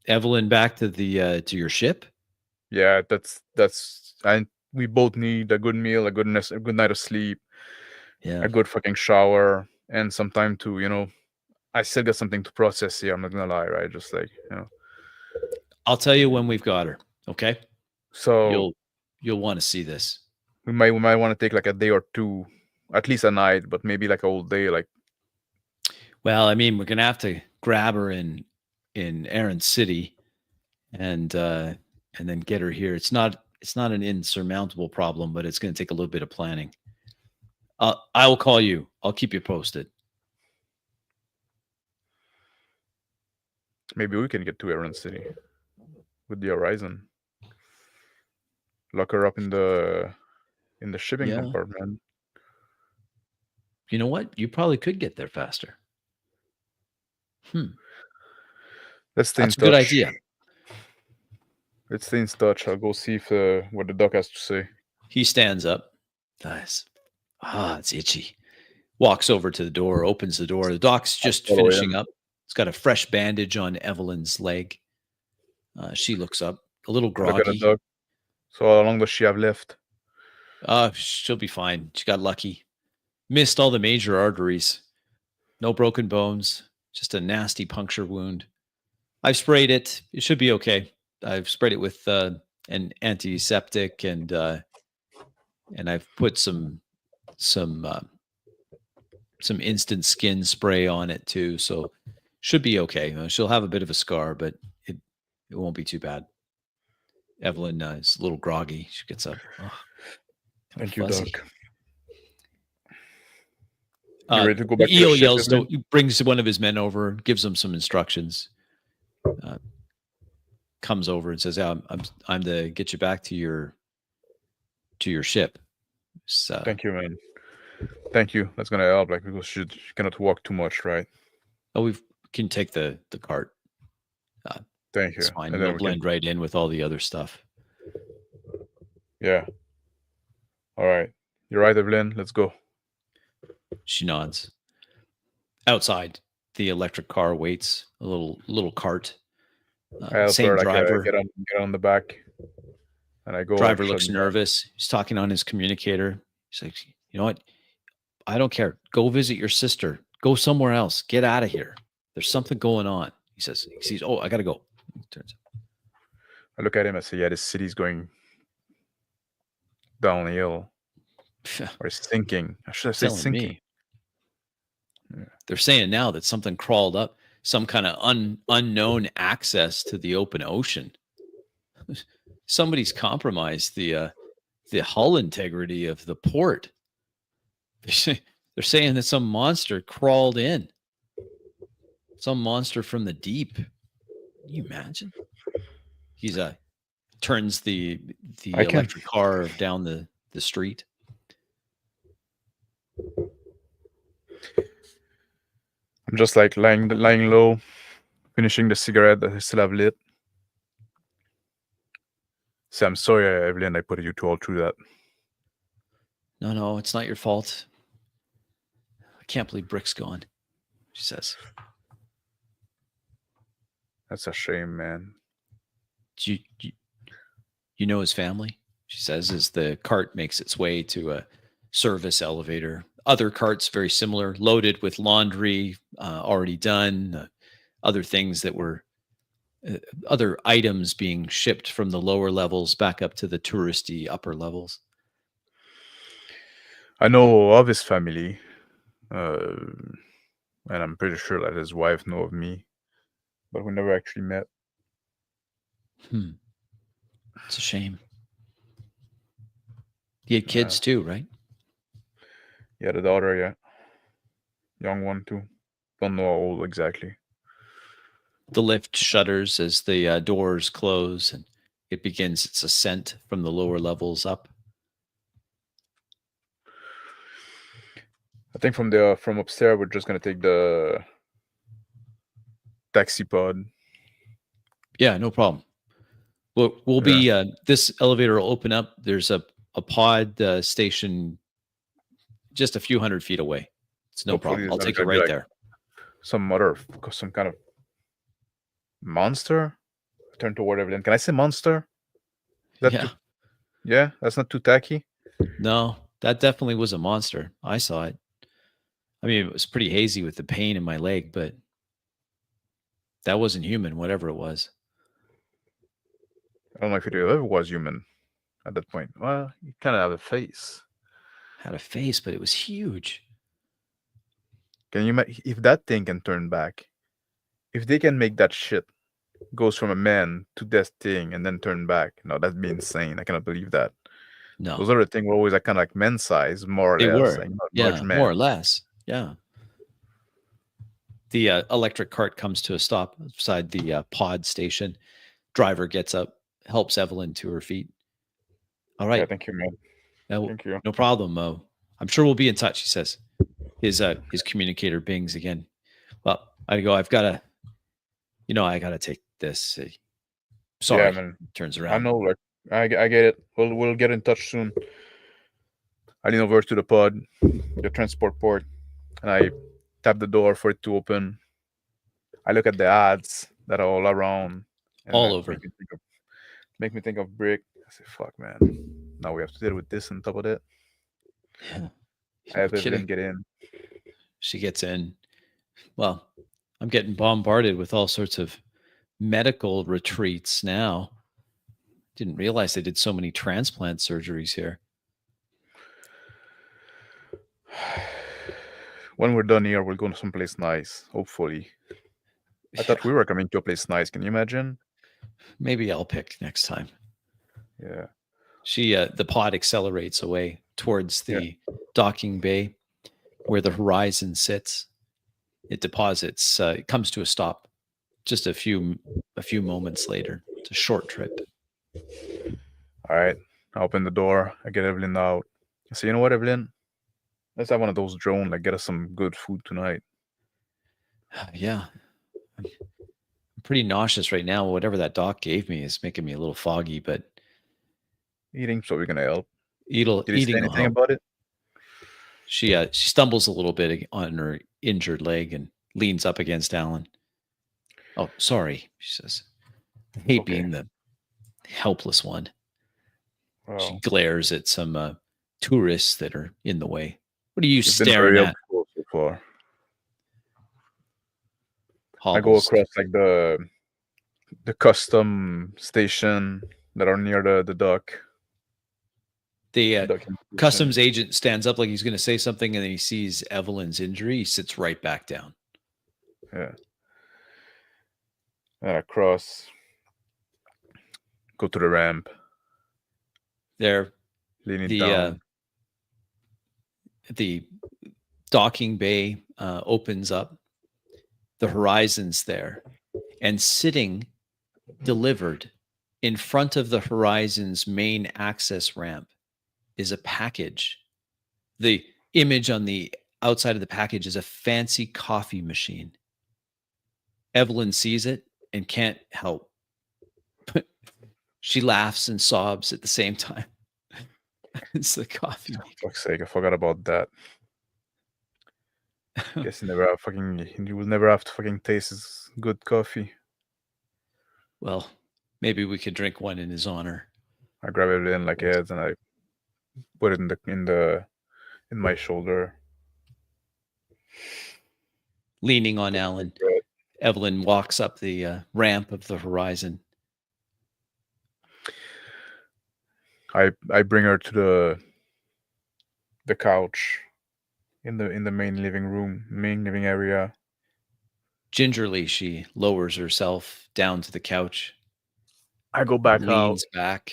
Eveline back to the to your ship? Yeah, that's and we both need a good meal, a good night of sleep, Yeah. a good fucking shower, and some time to, I still got something to process here. I'm not gonna lie, right? Just like, I'll tell you when we've got her. Okay. So You'll want to see this. we might want to take like a day or two, at least a night, but maybe like a whole day. Like, well, I mean, we're gonna have to grab her in Aaron City, and then get her here. It's not an insurmountable problem, but it's going to take a little bit of planning. I will call you. I'll keep you posted. maybe we can get to Aaron City with the Horizon. Lock her up in the shipping compartment. You know what? You probably could get there faster. Let's stay That's in a good touch. idea. Let's stay in touch. I'll go see if what the doc has to say. He stands up. Nice. It's itchy. Walks over to the door, opens the door. The doc's just finishing up. He's got a fresh bandage on Evelyn's leg. She looks up, a little groggy. Look at the doc. So how long does she have left? She'll be fine. She got lucky. Missed all the major arteries. No broken bones. Just a nasty puncture wound. I've sprayed it. It should be okay. I've sprayed it with an antiseptic, and I've put some instant skin spray on it too. So should be okay. She'll have a bit of a scar, but it won't be too bad. Evelyn is a little groggy. She gets up. Thank you, Doc. You ready to go back to the yells. Brings one of his men over, gives him some instructions. Comes over and says, I'm to get you back to your ship. So, thank you, man. Thank you. That's gonna help. Like, because she cannot walk too much, right? Oh, we can take the cart. Thank you. It's fine. We'll blend right in with all the other stuff. Yeah. All right. You're right, Eveline. Let's go. She nods. Outside, the electric car waits. A little cart. Same driver. Get on the back, and I go. Driver looks nervous. He's talking on his communicator. He's like, "You know what? I don't care. Go visit your sister. Go somewhere else. Get out of here. There's something going on." He says, "He sees. Oh, I gotta go." He turns. I look at him and say, "Yeah, this city's going downhill, or it's sinking. I should say sinking." Yeah. They're saying now that something crawled up, some kind of unknown access to the open ocean. Somebody's compromised the hull integrity of the port. They're saying that some monster crawled in. Some monster from the deep. Can you imagine? He's turns the electric car down the street. I'm just like lying low, finishing the cigarette that I still have lit. So I'm sorry, Eveline, I put you two all through that. No, it's not your fault. I can't believe Brick's gone, she says. That's a shame, man. Do you know his family? She says, as the cart makes its way to a service elevator. Other carts, very similar, loaded with laundry, already done, other things that were, other items being shipped from the lower levels back up to the touristy upper levels. I know of his family, and I'm pretty sure that his wife know of me, but we never actually met. It's a shame. He had kids too, right? Yeah, the daughter, yeah. Young one too. Don't know how old exactly. The lift shutters as the doors close, and it begins its ascent from the lower levels up. I think from upstairs, we're just gonna take the taxi pod. Yeah, no problem. We'll be this elevator will open up. There's a pod station just a few hundred feet away. It's no problem. I'll take you right there. Some kind of monster. Turn toward Eveline. Can I say monster? Yeah, that's not too tacky. No, that definitely was a monster. I saw it. I mean, it was pretty hazy with the pain in my leg, but that wasn't human, whatever it was. I don't know if it ever was human at that point. Well, you kind of have a face. Had a face, but it was huge. Can you if that thing can turn back? If they can make that shit goes from a man to that thing and then turn back, no, that'd be insane. I cannot believe that. No, Those other things were always like kind of like men size, more or they less, were. like not large Yeah, men. more or less. Yeah. The electric cart comes to a stop beside the pod station. Driver gets up, helps Evelyn to her feet. All Yeah, right. thank you, man. No, Thank you. no problem, Mo. I'm sure we'll be in touch, he says. His communicator bings again. Well, I go, I've got to, I got to take this. Sorry. Yeah, man. Turns I around. know, like I get it. We'll get in touch soon. I lean over to the pod, the transport port, and I tap the door for it to open. I look at the ads that are all around, and All that over. make me think of Brick. I say, "Fuck, man! Now we have to deal with this on top of it." Yeah. I have No Evelyn kidding. get in. She gets in. Well, I'm getting bombarded with all sorts of medical retreats now. Didn't realize they did so many transplant surgeries here. When we're done here, we'll go to someplace nice. Hopefully, I thought we were coming to a place nice. Can you imagine? Maybe I'll pick next time. Yeah. The pod accelerates away towards Yeah. the docking bay where the Horizon sits. It deposits. It comes to a stop just a few moments later. It's a short trip. All right. I open the door. I get Evelyn out. I say, you know what, Evelyn? Let's have one of those drones. Like, get us some good food tonight. Yeah. I'm pretty nauseous right now. Whatever that doc gave me is making me a little foggy, but Eating, so we're gonna help. eating Did he say will anything help. about it? She stumbles a little bit on her injured leg and leans up against Alan. Oh, sorry, she says. I hate Okay. being the helpless one. She Well, glares at some tourists that are in the way. What are you you've been staring very at? helpful so far. I go Hobbles. across like the custom station that are near the dock. The Docking customs station. agent stands up like he's going to say something, and then he sees Evelyn's injury. He sits right back down. Yeah. And I cross. Go to the ramp. There, Lean it down. the docking bay opens up. The Horizon's there, and sitting delivered in front of the Horizon's main access ramp is a package. The image on the outside of the package is a fancy coffee machine. Evelyn sees it and can't help. She laughs and sobs at the same time. It's the coffee. For fuck's sake, I forgot about that. Guess you will never have to fucking taste his good coffee. Well, maybe we could drink one in his honor. I grab it in like heads and I put it in my shoulder. Leaning on Alan, Evelyn walks up the ramp of the Horizon. I bring her to the couch in the main living area. Gingerly, she lowers herself down to the couch. I go back leans out. back.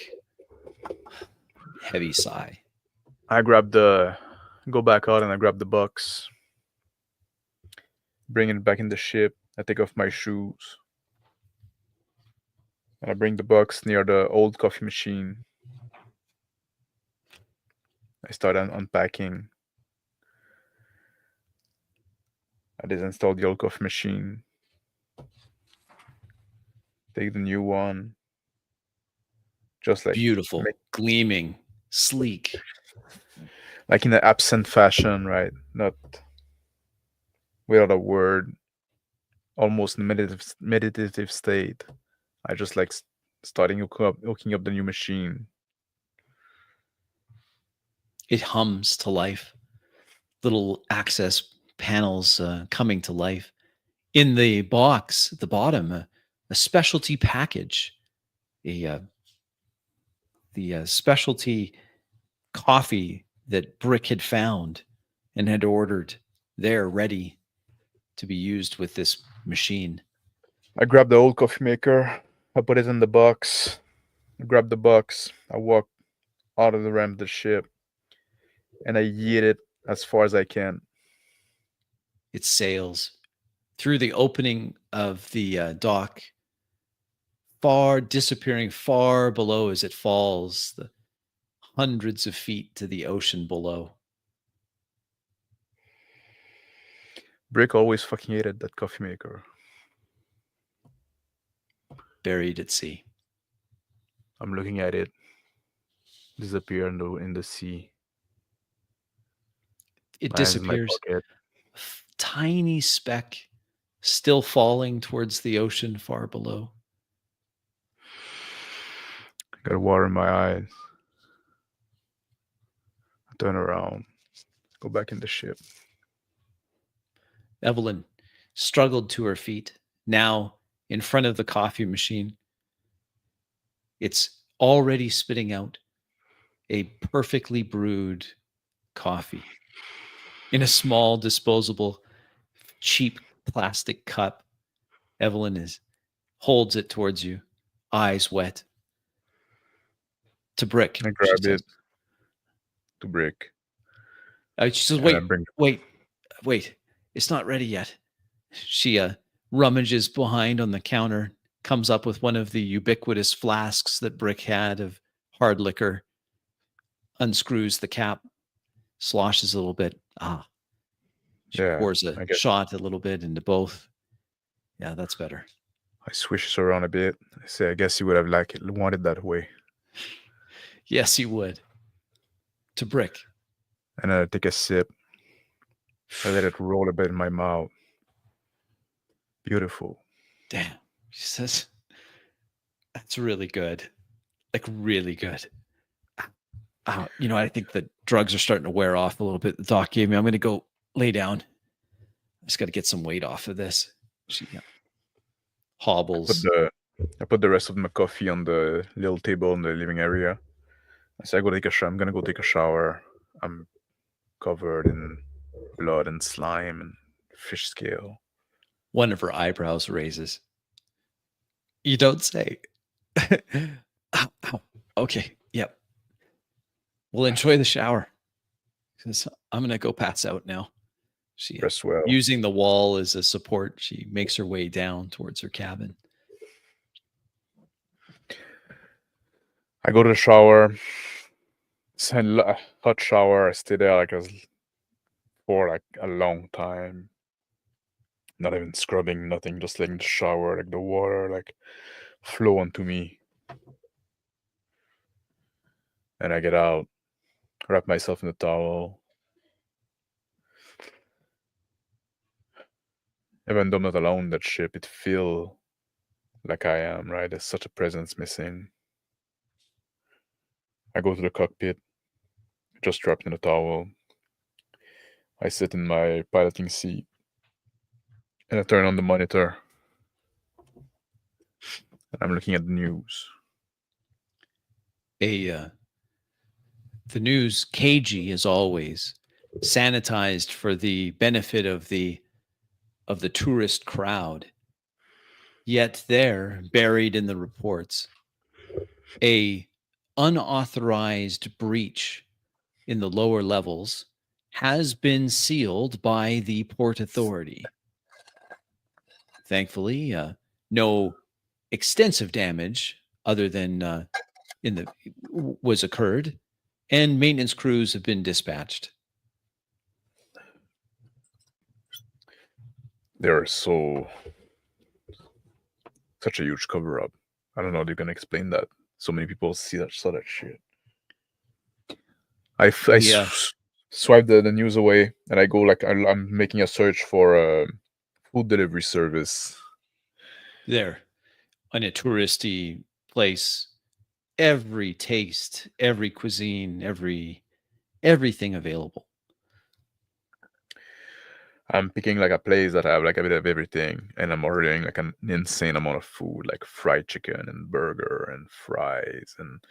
Heavy sigh. I go back out and I grab the box. Bring it back in the ship. I take off my shoes. And I bring the box near the old coffee machine. I start unpacking. I disinstall the old coffee machine. Take the new one. Just like beautiful, gleaming, sleek. Like in an absent fashion, right? Not without a word. Almost in meditative state. I just like starting hooking up the new machine. It hums to life. Little access panels coming to life. In the box at the bottom, a specialty package, the specialty coffee that Brick had found and had ordered there, ready to be used with this machine. I grabbed the old coffee maker. I put it in the box. I grabbed the box. I walked out of the ramp of the ship, and I yeet it as far as I can. It sails through the opening of the dock, disappearing far below as it falls, the hundreds of feet to the ocean below. Brick always fucking hated that coffee maker. Buried at sea. I'm looking at it disappear in the sea. It My hands in my disappears. pocket. Tiny speck still falling towards the ocean far below. Got water in my eyes. I turn around, go back in the ship. Eveline struggled to her feet, now in front of the coffee machine. It's already spitting out a perfectly brewed coffee in a small, disposable, cheap plastic cup. Eveline holds it towards you, eyes wet. To Brick, I she grab says. it to Brick. She says, And wait, it's not ready yet. She rummages behind on the counter, comes up with one of the ubiquitous flasks that Brick had of hard liquor, unscrews the cap, sloshes a little bit. She pours a shot a little bit into both. Yeah, that's better. I swish it around a bit. I say, I guess you would have wanted that way. Yes, you would. To Brick. And I take a sip. I let it roll a bit in my mouth. Beautiful. Damn. She says, that's really good. Like, really good. I think the drugs are starting to wear off a little bit. The doc gave me. I'm going to go lay down. I just got to get some weight off of this. She hobbles. I put the rest of my coffee on the little table in the living area. I say, I'm going to go take a shower. I'm covered in blood and slime and fish scale. One of her eyebrows raises. You don't say. Ow. Okay. Yep. Well, enjoy the shower. Because I'm going to go pass out now. She, using the wall as a support, she makes her way down towards her cabin. I go to the shower. It's a hot shower. I stay there for a long time. Not even scrubbing, nothing, just letting the shower, like the water, flow onto me. And I get out, wrap myself in a towel. Even though I'm not alone in that ship, it feels like I am, right? There's such a presence missing. I go to the cockpit, just wrapped in a towel. I sit in my piloting seat, and I turn on the monitor. And I'm looking at the news. The news, cagey as always, sanitized for the benefit of the tourist crowd. Yet there, buried in the reports, a unauthorized breach in the lower levels has been sealed by the Port Authority. Thankfully, no extensive damage other than was occurred, and maintenance crews have been dispatched. They're such a huge cover up. I don't know if you can explain that. So many people saw that shit. I swipe the news away, and I go I'm making a search for a food delivery service. There, in a touristy place, every taste, every cuisine, everything available. I'm picking like a place that have like a bit of everything, and I'm ordering like an insane amount of food, like fried chicken and burger and fries and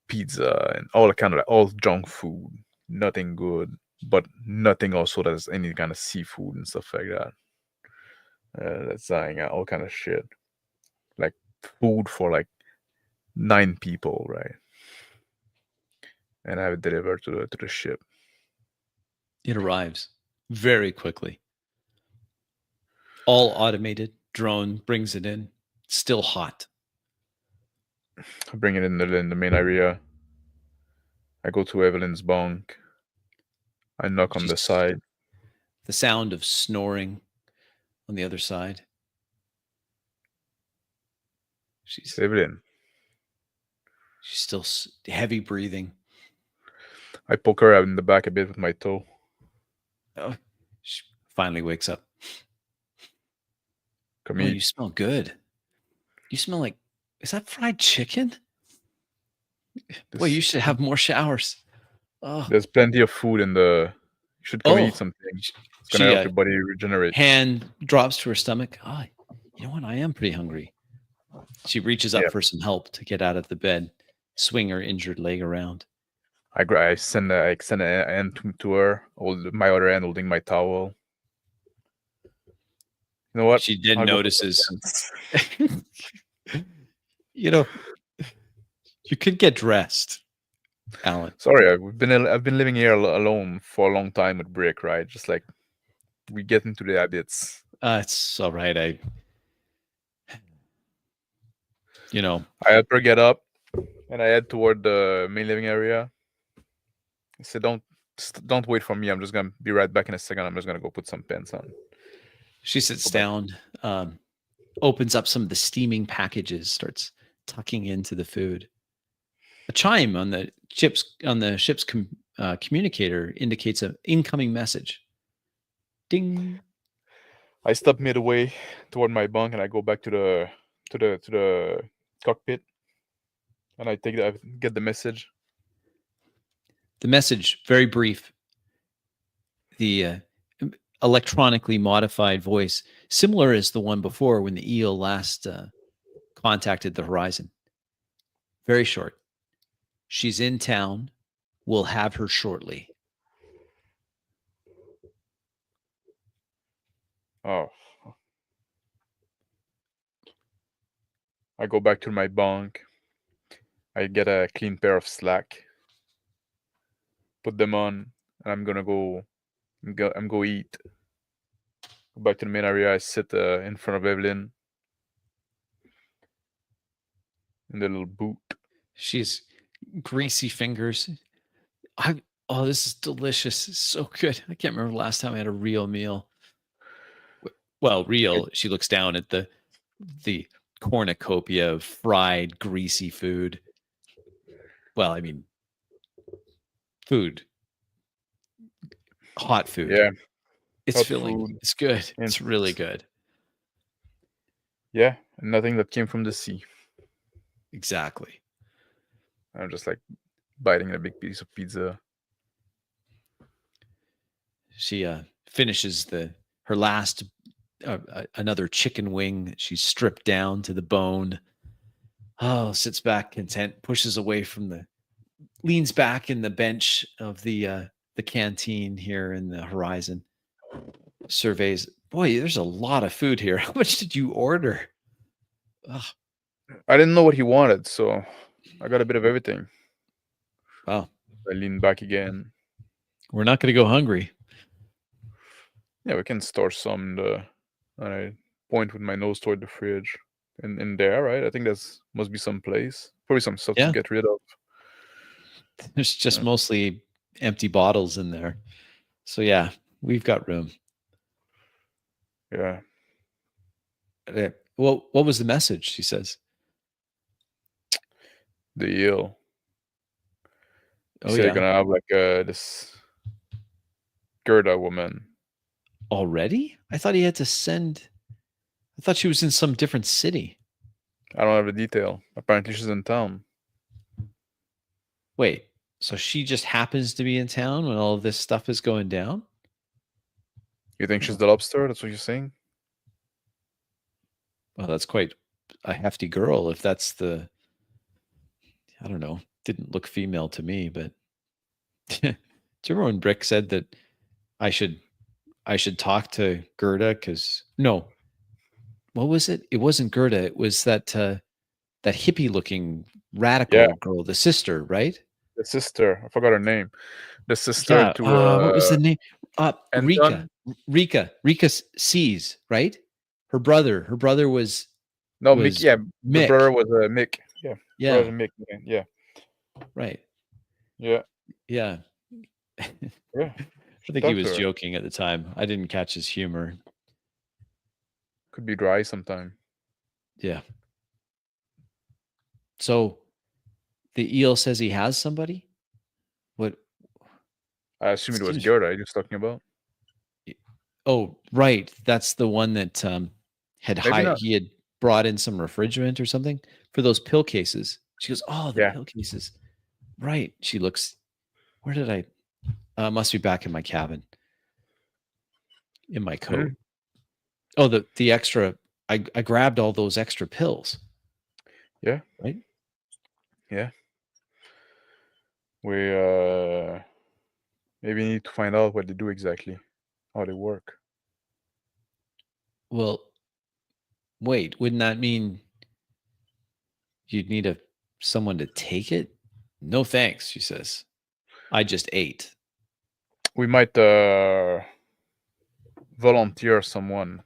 pizza and all kind of like all junk food, nothing good, but nothing also that's any kind of seafood and stuff like that. That's all kind of shit, like food for like 9 people, right? And I have it delivered to the ship. It arrives very quickly. All automated. Drone brings it in. Still hot. I bring it in the main area. I go to Evelyn's bunk. I knock on the She's side. the sound of snoring on the other side. She's Evelyn. still heavy breathing. I poke her out in the back a bit with my toe. Oh, she finally wakes up. Come Oh, eat. you smell good. You smell like, is that fried chicken? Boy, you should have more showers. Oh, There's plenty of food in the. You should come eat something. It's gonna she help your body regenerate. hand drops to her stomach. Oh, you know what? I am pretty hungry. She reaches up Yeah. for some help to get out of the bed, swing her injured leg around. I send an end to her, hold my other hand holding my towel. You know what? She then I'll go put notices, some pants. you know, you could get dressed, Alan. Sorry, I've been living here alone for a long time with Brick, right? Just like we get into the habits. It's all right. I help her get up, and I head toward the main living area. I said, "Don't wait for me. I'm just gonna be right back in a second. I'm just gonna go put some pants on." She sits down, opens up some of the steaming packages, starts tucking into the food. A chime on the ship's communicator indicates an incoming message. Ding. I stop midway toward my bunk, and I go back to the cockpit, and I get the message. The message, very brief. The electronically modified voice, similar as the one before when the eel last contacted the horizon. Very short. She's in town. We'll have her shortly. Oh. I go back to my bunk. I get a clean pair of slack. Put them on, and I'm gonna go eat. Go back to the main area. I sit in front of Evelyn in the little boot. She's greasy fingers. Oh, this is delicious. It's so good. I can't remember the last time I had a real meal. Well, real. She looks down at the cornucopia of fried, greasy food. Well, I mean, food, hot food. Yeah, it's hot filling. food. It's good. It's really good. Yeah, nothing that came from the sea. Exactly. I'm just like biting a big piece of pizza. She finishes her last another chicken wing that she's stripped down to the bone. Oh, sits back content, pushes away from leans back in the bench of the canteen here in the horizon. Surveys. Boy, there's a lot of food here. How much did you order? Ugh. I didn't know what he wanted, so I got a bit of everything. Wow. I lean back again. We're not going to go hungry. Yeah, we can store some. And I point with my nose toward the fridge. In there, right? I think there's must be some place. Probably some stuff to get rid of. There's just mostly empty bottles in there. So yeah, we've got room. Yeah. Well, what was the message? She says. The eel. Oh, They're gonna have like this Gerda woman. Already? I thought he had to send. I thought she was in some different city. I don't have the detail. Apparently, she's in town. Wait, so she just happens to be in town when all of this stuff is going down? You think she's the lobster? That's what you're saying? Well, that's quite a hefty girl. If that's the, I don't know, didn't look female to me, but do you remember when Brick said that I should talk to Gerda? Because no, what was it? It wasn't Gerda. It was that that hippie looking Yeah, radical girl, the sister, right? the sister. I forgot her name. The sister Yeah. to What was the name? Rika. Anton. Rika sees, right? Her brother. Her brother was No, Mick. Yeah, the brother Mick. was Mick. Yeah, Yeah. brother Mick. Yeah, Right. yeah, Yeah. yeah. I Should think he talk to was her. joking at the time. I didn't catch his humor. Could be dry sometime. Yeah. So the eel says he has somebody? What? I assume it was Seems. Gerda he was talking about. Oh, right. That's the one that Maybe not. he had brought in some refrigerant or something for those pill cases. She goes, "Oh, the Yeah. pill cases." Right. She looks. Where did I? Must be back in my cabin. In my coat. Oh, the extra. I grabbed all those extra pills. Yeah. Right. Yeah. We maybe need to find out what they do exactly, how they work. Well, wait. Wouldn't that mean you'd need someone to take it? No thanks, she says. I just ate. We might volunteer someone.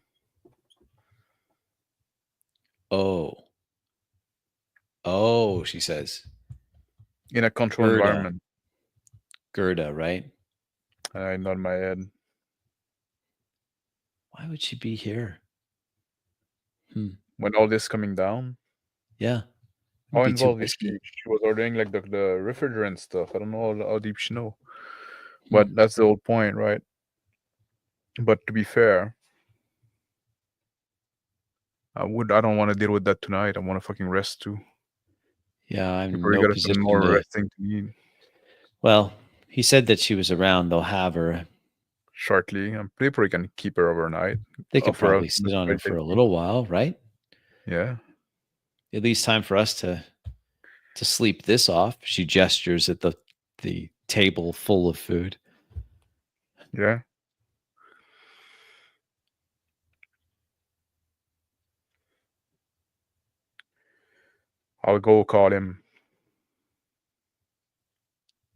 Oh. Oh, she says. In a controlled environment. Gerda, right? I nod my head. Why would she be here? When all this coming down? Yeah. How Be too involved is she? risky. She was ordering like the refrigerant stuff. I don't know how deep she know. But that's the whole point, right? But to be fair, I don't want to deal with that tonight. I want to fucking rest too. Yeah, I'm You in probably no got some position more to. resting to need. Well, he said that she was around. They'll have her. Shortly. They probably can keep her overnight. They could Offer probably sit on her for a little while, right? Yeah. At least time for us to sleep this off. She gestures at the table full of food. Yeah. I'll go call him.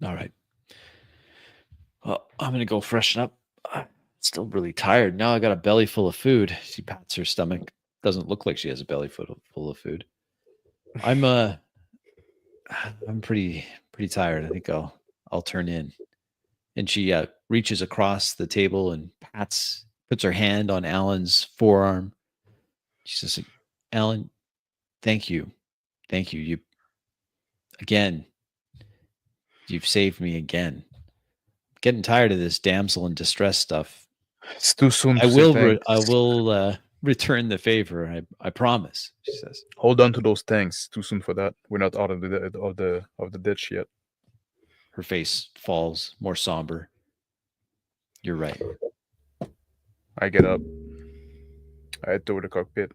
All right. Well, I'm going to go freshen up. I'm still really tired. Now I got a belly full of food. She pats her stomach. Doesn't look like she has a belly full of food. I'm pretty tired. I think I'll turn in. And she reaches across the table and puts her hand on Alan's forearm. She says, "Alan, thank you. Thank you. You've saved me again. Getting tired of this damsel in distress stuff. It's too soon I to say will thanks. I will return the favor. I promise," she says. Hold on to those thanks. Too soon for that. We're not out of the ditch yet. Her face falls more somber. You're right. I get up. I head toward the cockpit.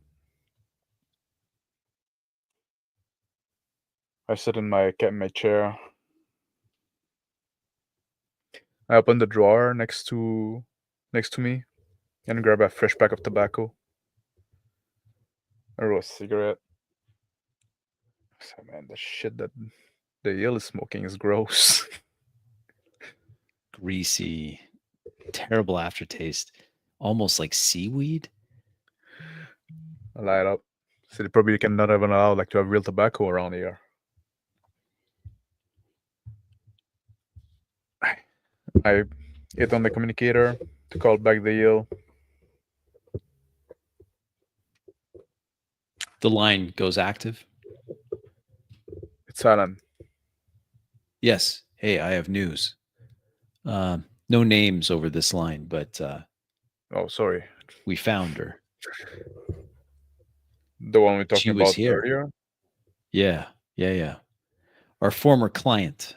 I sit in my chair. I open the drawer next to me and grab a fresh pack of tobacco. I roll a cigarette. I say, man, the shit that the eel is smoking is gross. Greasy, terrible aftertaste, almost like seaweed. I light up. So they probably cannot even allow like to have real tobacco around here. I hit on the communicator to call back the eel. The line goes active. It's Alan. Yes. Hey, I have news. No names over this line, but Oh, sorry. we found her. The one we were talking She was about here. earlier? Yeah. Our former client.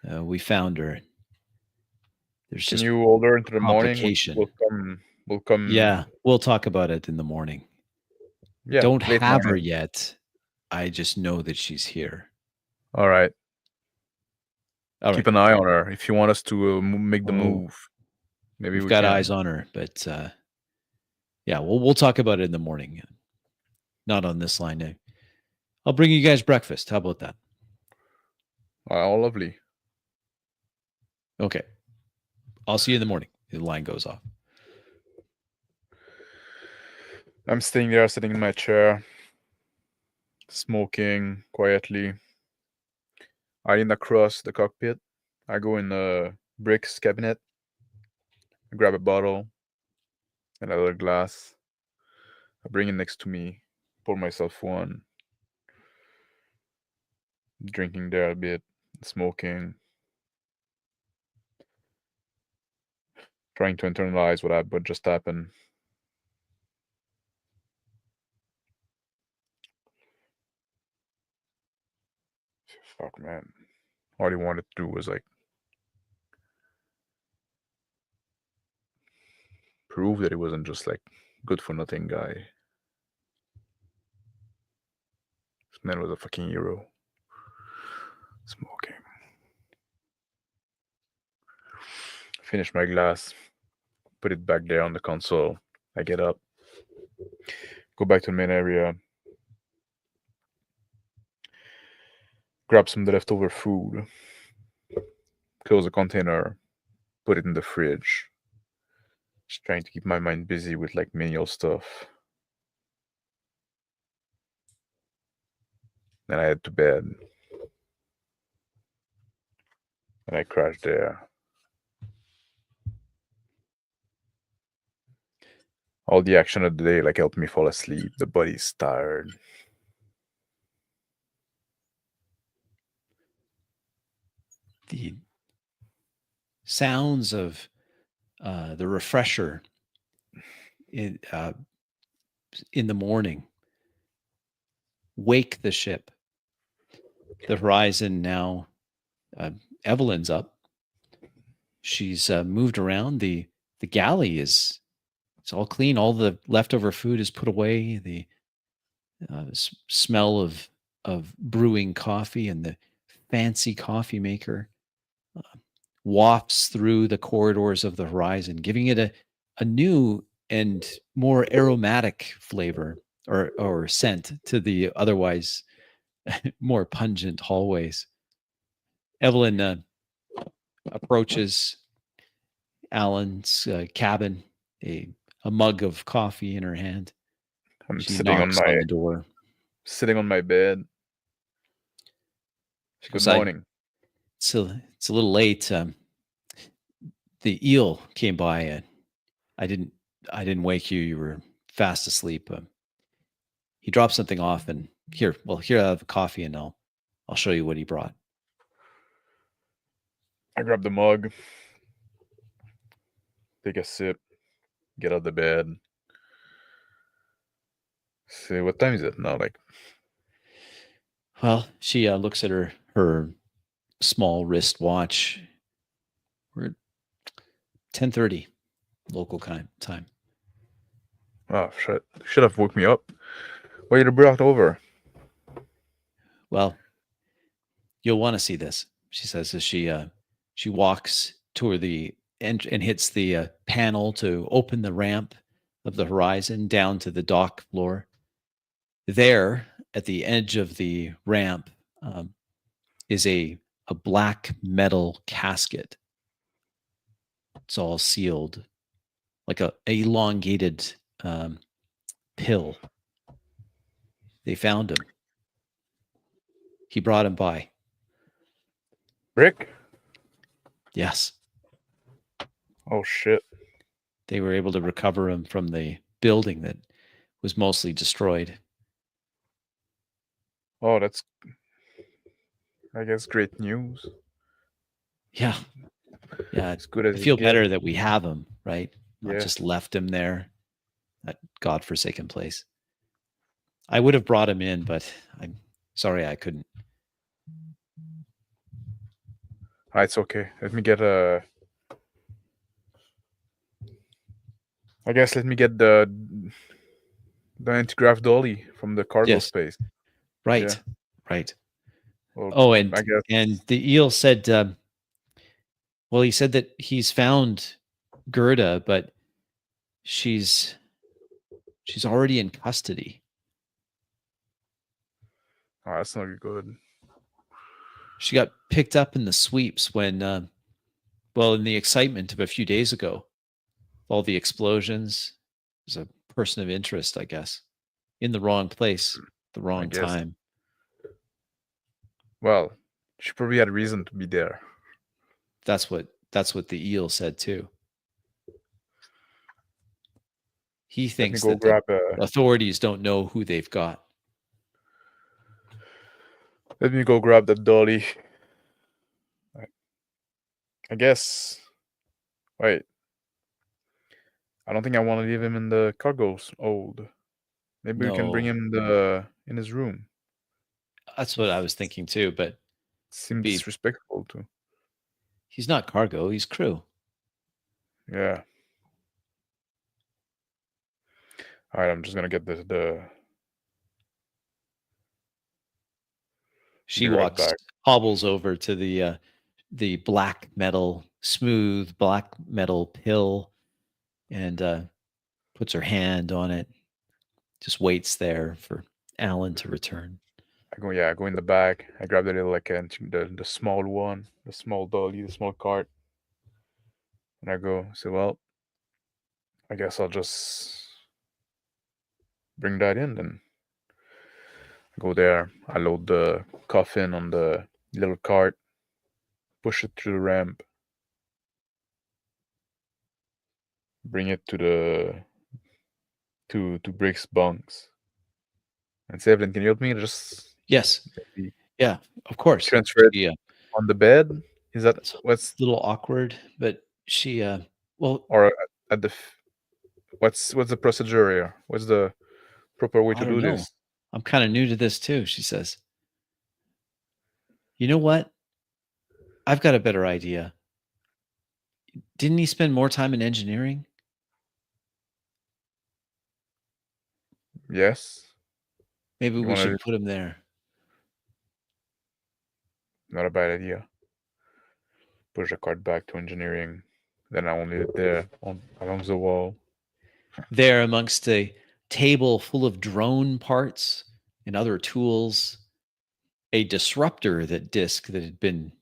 We found her. There's Can just you order into the morning? complication. We'll come. Yeah, we'll talk about it in the morning. Yeah, Don't late have her morning. yet. I just know that she's here. All right. All Keep right. an eye on her. If you want us to make the Oh, move, maybe we've we got can. eyes on her, but yeah, we'll talk about it in the morning. Not on this line. I'll bring you guys breakfast. How about that? Oh, lovely. Okay. I'll see you in the morning. The line goes off. I'm staying there, sitting in my chair, smoking quietly. I lean across the cockpit. I go in the bricks cabinet. I grab a bottle and a little glass. I bring it next to me. Pour myself one. Drinking there a bit, smoking. Trying to internalize what just happened. Fuck, man. All he wanted to do was like prove that he wasn't just like good for nothing guy. This man was a fucking hero. Smoking. Finish my glass. Put it back there on the console. I get up. Go back to the main area. Grab some of the leftover food. Close the container. Put it in the fridge. Just trying to keep my mind busy with like menial stuff. Then I head to bed. And I crashed there. All the action of the day like helped me fall asleep. The body's tired. The sounds of the refresher in the morning wake the ship. The horizon now. Evelyn's up. She's moved around. The galley it's all clean. All the leftover food is put away. The smell of brewing coffee and the fancy coffee maker wafts through the corridors of the horizon, giving it a new and more aromatic flavor or scent to the otherwise more pungent hallways. Evelyn approaches Alan's cabin, a mug of coffee in her hand. I'm She sitting knocks on the door. Sitting on my bed. Good morning. It's a little late. The eel came by. I didn't wake you. You were fast asleep. He dropped something off, and here I have a coffee, and I'll show you what he brought. I grab the mug, take a sip, get out of the bed. See, what time is it now? Like, well, she looks at her small wristwatch. We're at 10:30 local time. oh shit! Should have woke me up. Why you brought over? Well, you'll want to see this, she says as she walks toward the end and hits the panel to open the ramp of the horizon down to the dock floor. There, at the edge of the ramp, is a black metal casket. It's all sealed, like a elongated pill. They found him. He brought him by. Rick? Yes. Oh shit! They were able to recover him from the building that was mostly destroyed. Oh, that's, I guess, great news. Yeah. As good as I it feel gets. better that we have him, right? Not Yeah. just left him there, that godforsaken place. I would have brought him in, but I'm sorry I couldn't. It's okay. Let me get a I guess let me get the anti-grav dolly from the cargo Yes. space. Right. Yeah. Right. Well, Oh, I and guess the eel said, well, he said that he's found Gerda, but she's already in custody. oh, that's not good. She got picked up in the sweeps when, well, in the excitement of a few days ago, all the explosions. There's a person of interest, I guess, in the wrong place, the I wrong guess. time. Well, she probably had reason to be there. That's what the eel said too. He Let me thinks go that the grab a. authorities don't know who they've got. Let me go grab the dolly. I guess. Wait. I don't think I want to leave him in the cargo's hold. Maybe we can bring No, him in his room. that's what I was thinking too. But Seems be disrespectful too. he's not cargo; he's crew. Yeah. All right, I'm just gonna get the. She Be right back. hobbles over to the black metal, smooth black metal pill, and puts her hand on it. Just waits there for Alan to return. I go in the back. I grab the little the small one, the small dolly, the small cart, and I go. So well, I guess I'll just bring that in then. I go there. I load the coffin on the little cart, push it through the ramp, bring it to the to Brick's bunks, and say, Evelyn, can you help me? Just Yes, maybe yeah, of course. transfer it She on the bed. Is that it's a what's little awkward, but she well, or at the what's the procedure here? What's the proper way I to don't do know. this? I'm kind of new to this too, she says. You know what? I've got a better idea. Didn't he spend more time in engineering? Yes. Maybe You we want to? should put him there. Not a bad idea. Push the cart back to engineering. Then I will leave it there along the wall. There amongst a table full of drone parts and other tools, a disruptor disk that had been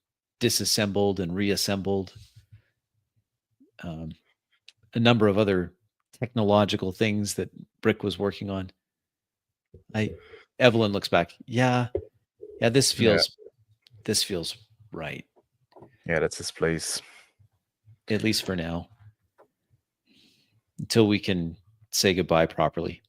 disassembled and reassembled, um, a number of other technological things that Brick was working on. Evelyn looks back. Yeah, this Yeah, feels right, yeah, that's his place. at least for now, until we can say goodbye properly.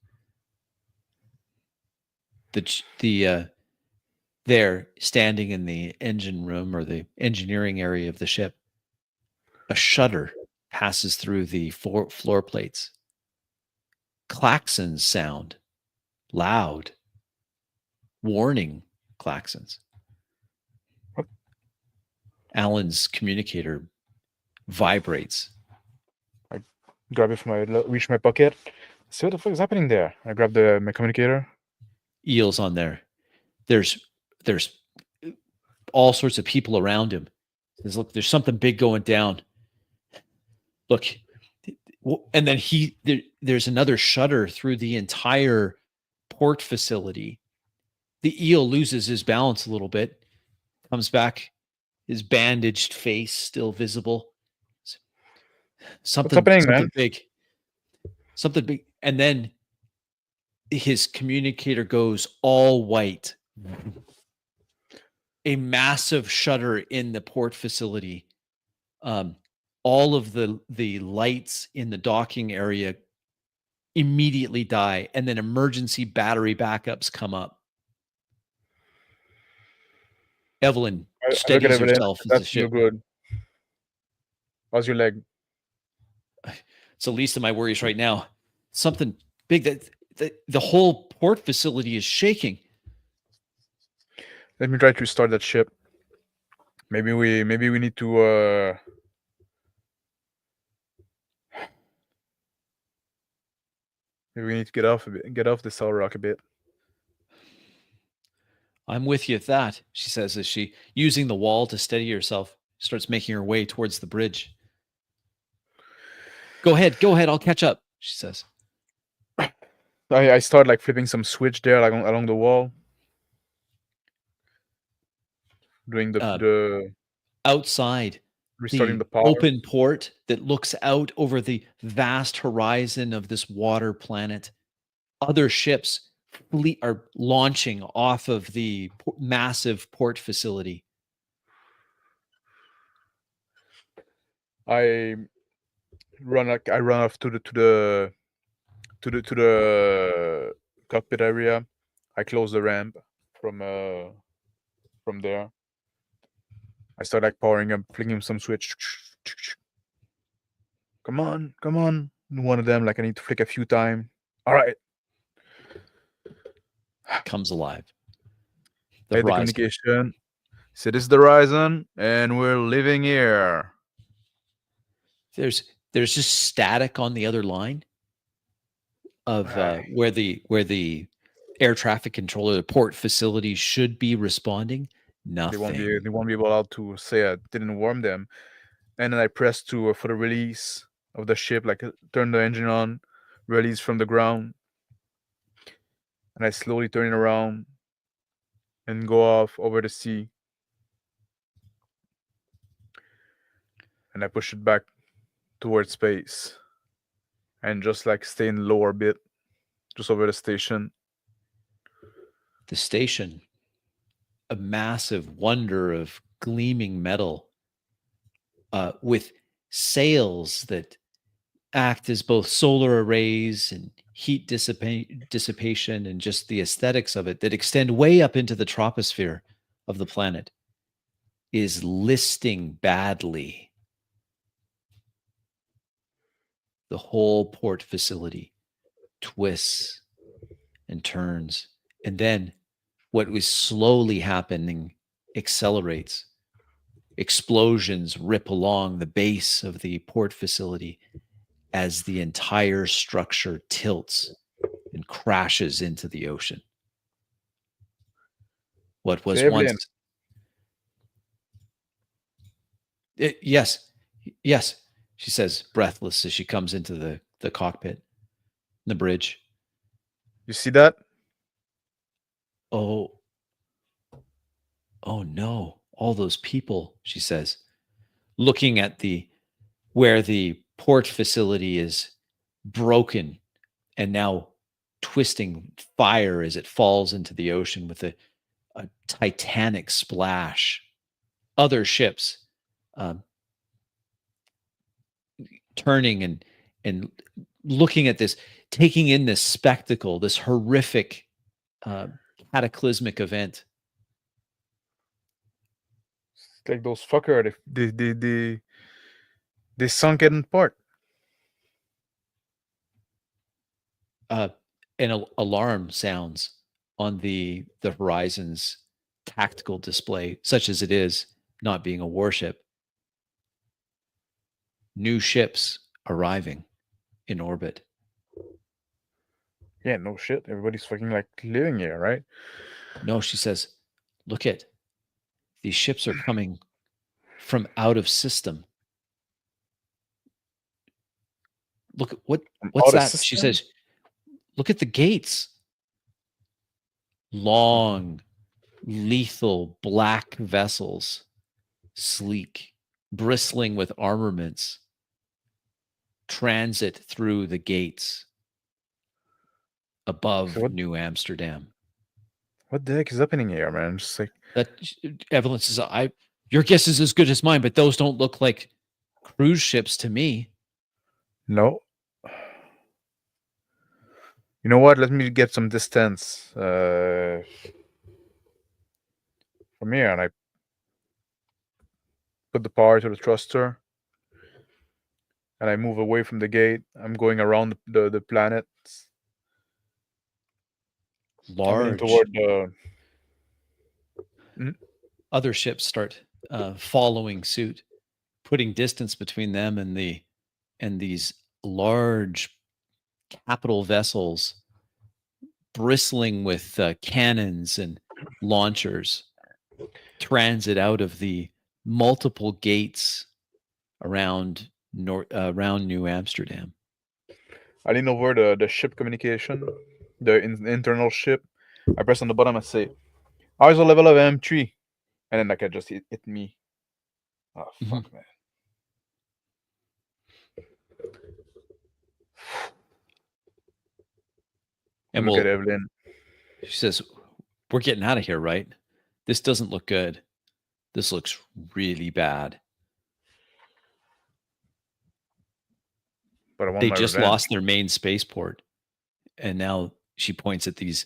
There, standing in the engine room or the engineering area of the ship, a shudder passes through the floor plates. Klaxons sound loud, warning klaxons. What? Alan's communicator vibrates. I grab it from reach my pocket. See what the fuck is happening there. I grab my communicator. Eel's on there. There's all sorts of people around him. Says, look, there's something big going down. Look, and then there's another shudder through the entire port facility. The eel loses his balance a little bit, comes back, his bandaged face still visible. What's happening, Something man? big. Something big. And then his communicator goes all white. A massive shudder in the port facility. All of the lights in the docking area immediately die, and then emergency battery backups come up. Evelyn I look at steadies Evelyn. herself as the That's no ship. good. How's your leg? It's the least of my worries right now. Something big that the whole port facility is shaking. Let me try to restart that ship. Maybe we need to Maybe we need to get off a bit, get off this rock a bit. I'm with you at that, she says as she, using the wall to steady herself, starts making her way towards the bridge. Go ahead, I'll catch up, she says. I start like flipping some switch there, like along the wall, doing the outside restarting the the power. open port that looks out over the vast horizon of this water planet. Other ships are launching off of the massive port facility. I run off to the cockpit area. I close the ramp from there. I start like powering up, flicking some switch. Come on. One of them, like I need to flick a few times. All right. Comes alive. The communication. So this is the horizon, and we're living here. There's just static on the other line of where the air traffic controller, the port facility should be responding. Nothing. They won't be able to say I didn't warn them. And then I press for the release of the ship, like turn the engine on, release from the ground, and I slowly turn it around and go off over the sea. And I push it back towards space and just like stay in low orbit, just over the station. The station, a massive wonder of gleaming metal with sails that act as both solar arrays and heat dissipation and just the aesthetics of it that extend way up into the troposphere of the planet, is listing badly. The whole port facility twists and turns, and then what was slowly happening accelerates. Explosions rip along the base of the port facility as the entire structure tilts and crashes into the ocean. What was once... Yes, she says, breathless, as she comes into the cockpit, the bridge. You see that? Oh no, all those people, she says, looking at where the port facility is broken and now twisting fire as it falls into the ocean with a titanic splash. Other ships turning and looking at this, taking in this spectacle, this horrific cataclysmic event. It's like those fuckers, they sunk it in port. An alarm sounds on the horizon's tactical display, such as it is, not being a warship. New ships arriving in orbit. Yeah, no shit. Everybody's fucking like living here, right? No, she says, look at these ships are coming from out of system. Look, what's that? She says, look at the gates. Long, lethal black vessels, sleek, bristling with armaments, transit through the gates above New Amsterdam. What the heck is happening here, man? Just like that. Eveline says, your guess is as good as mine, but those don't look like cruise ships to me. No. You know what? Let me get some distance from here, and I put the power to the thruster, and I move away from the gate. I'm going around the planet. Large. Toward the... Other ships start following suit, putting distance between them and these large capital vessels bristling with cannons and launchers transit out of the multiple gates around New Amsterdam. I lean over the ship communication, the internal ship. I press on the bottom and say, "How's the level of M3?" And then like it just hit me. Oh fuck, man. And look at Eveline. She says, "We're getting out of here, right? This doesn't look good. This looks really bad." But I want they my just revenge. lost their main spaceport, and now she points at these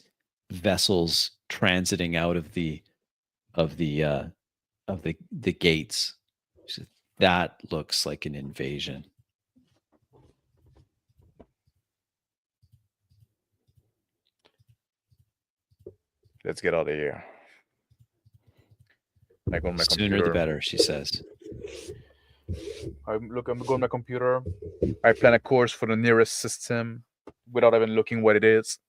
vessels transiting out of the gates. She says, that looks like an invasion. Let's get out of here. I go on my Sooner computer. the better, she says. I'm going on my computer. I plan a course for the nearest system without even looking what it is.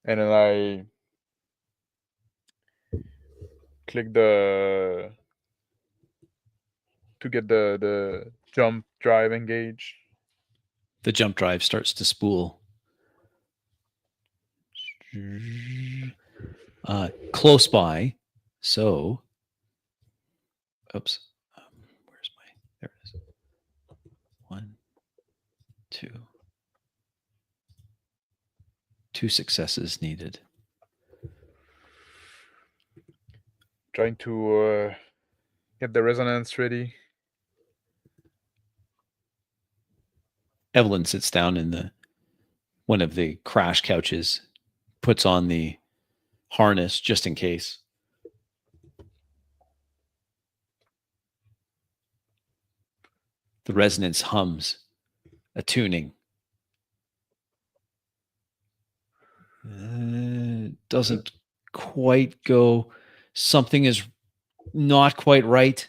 And then I click to get the jump drive engaged. The jump drive starts to spool. Close by. So, oops. Where's my, there it is. 1, 2. 2 successes needed. Trying to get the resonance ready. Eveline sits down in one of the crash couches, puts on the harness just in case. The resonance hums, attuning. Doesn't quite go. Something is not quite right.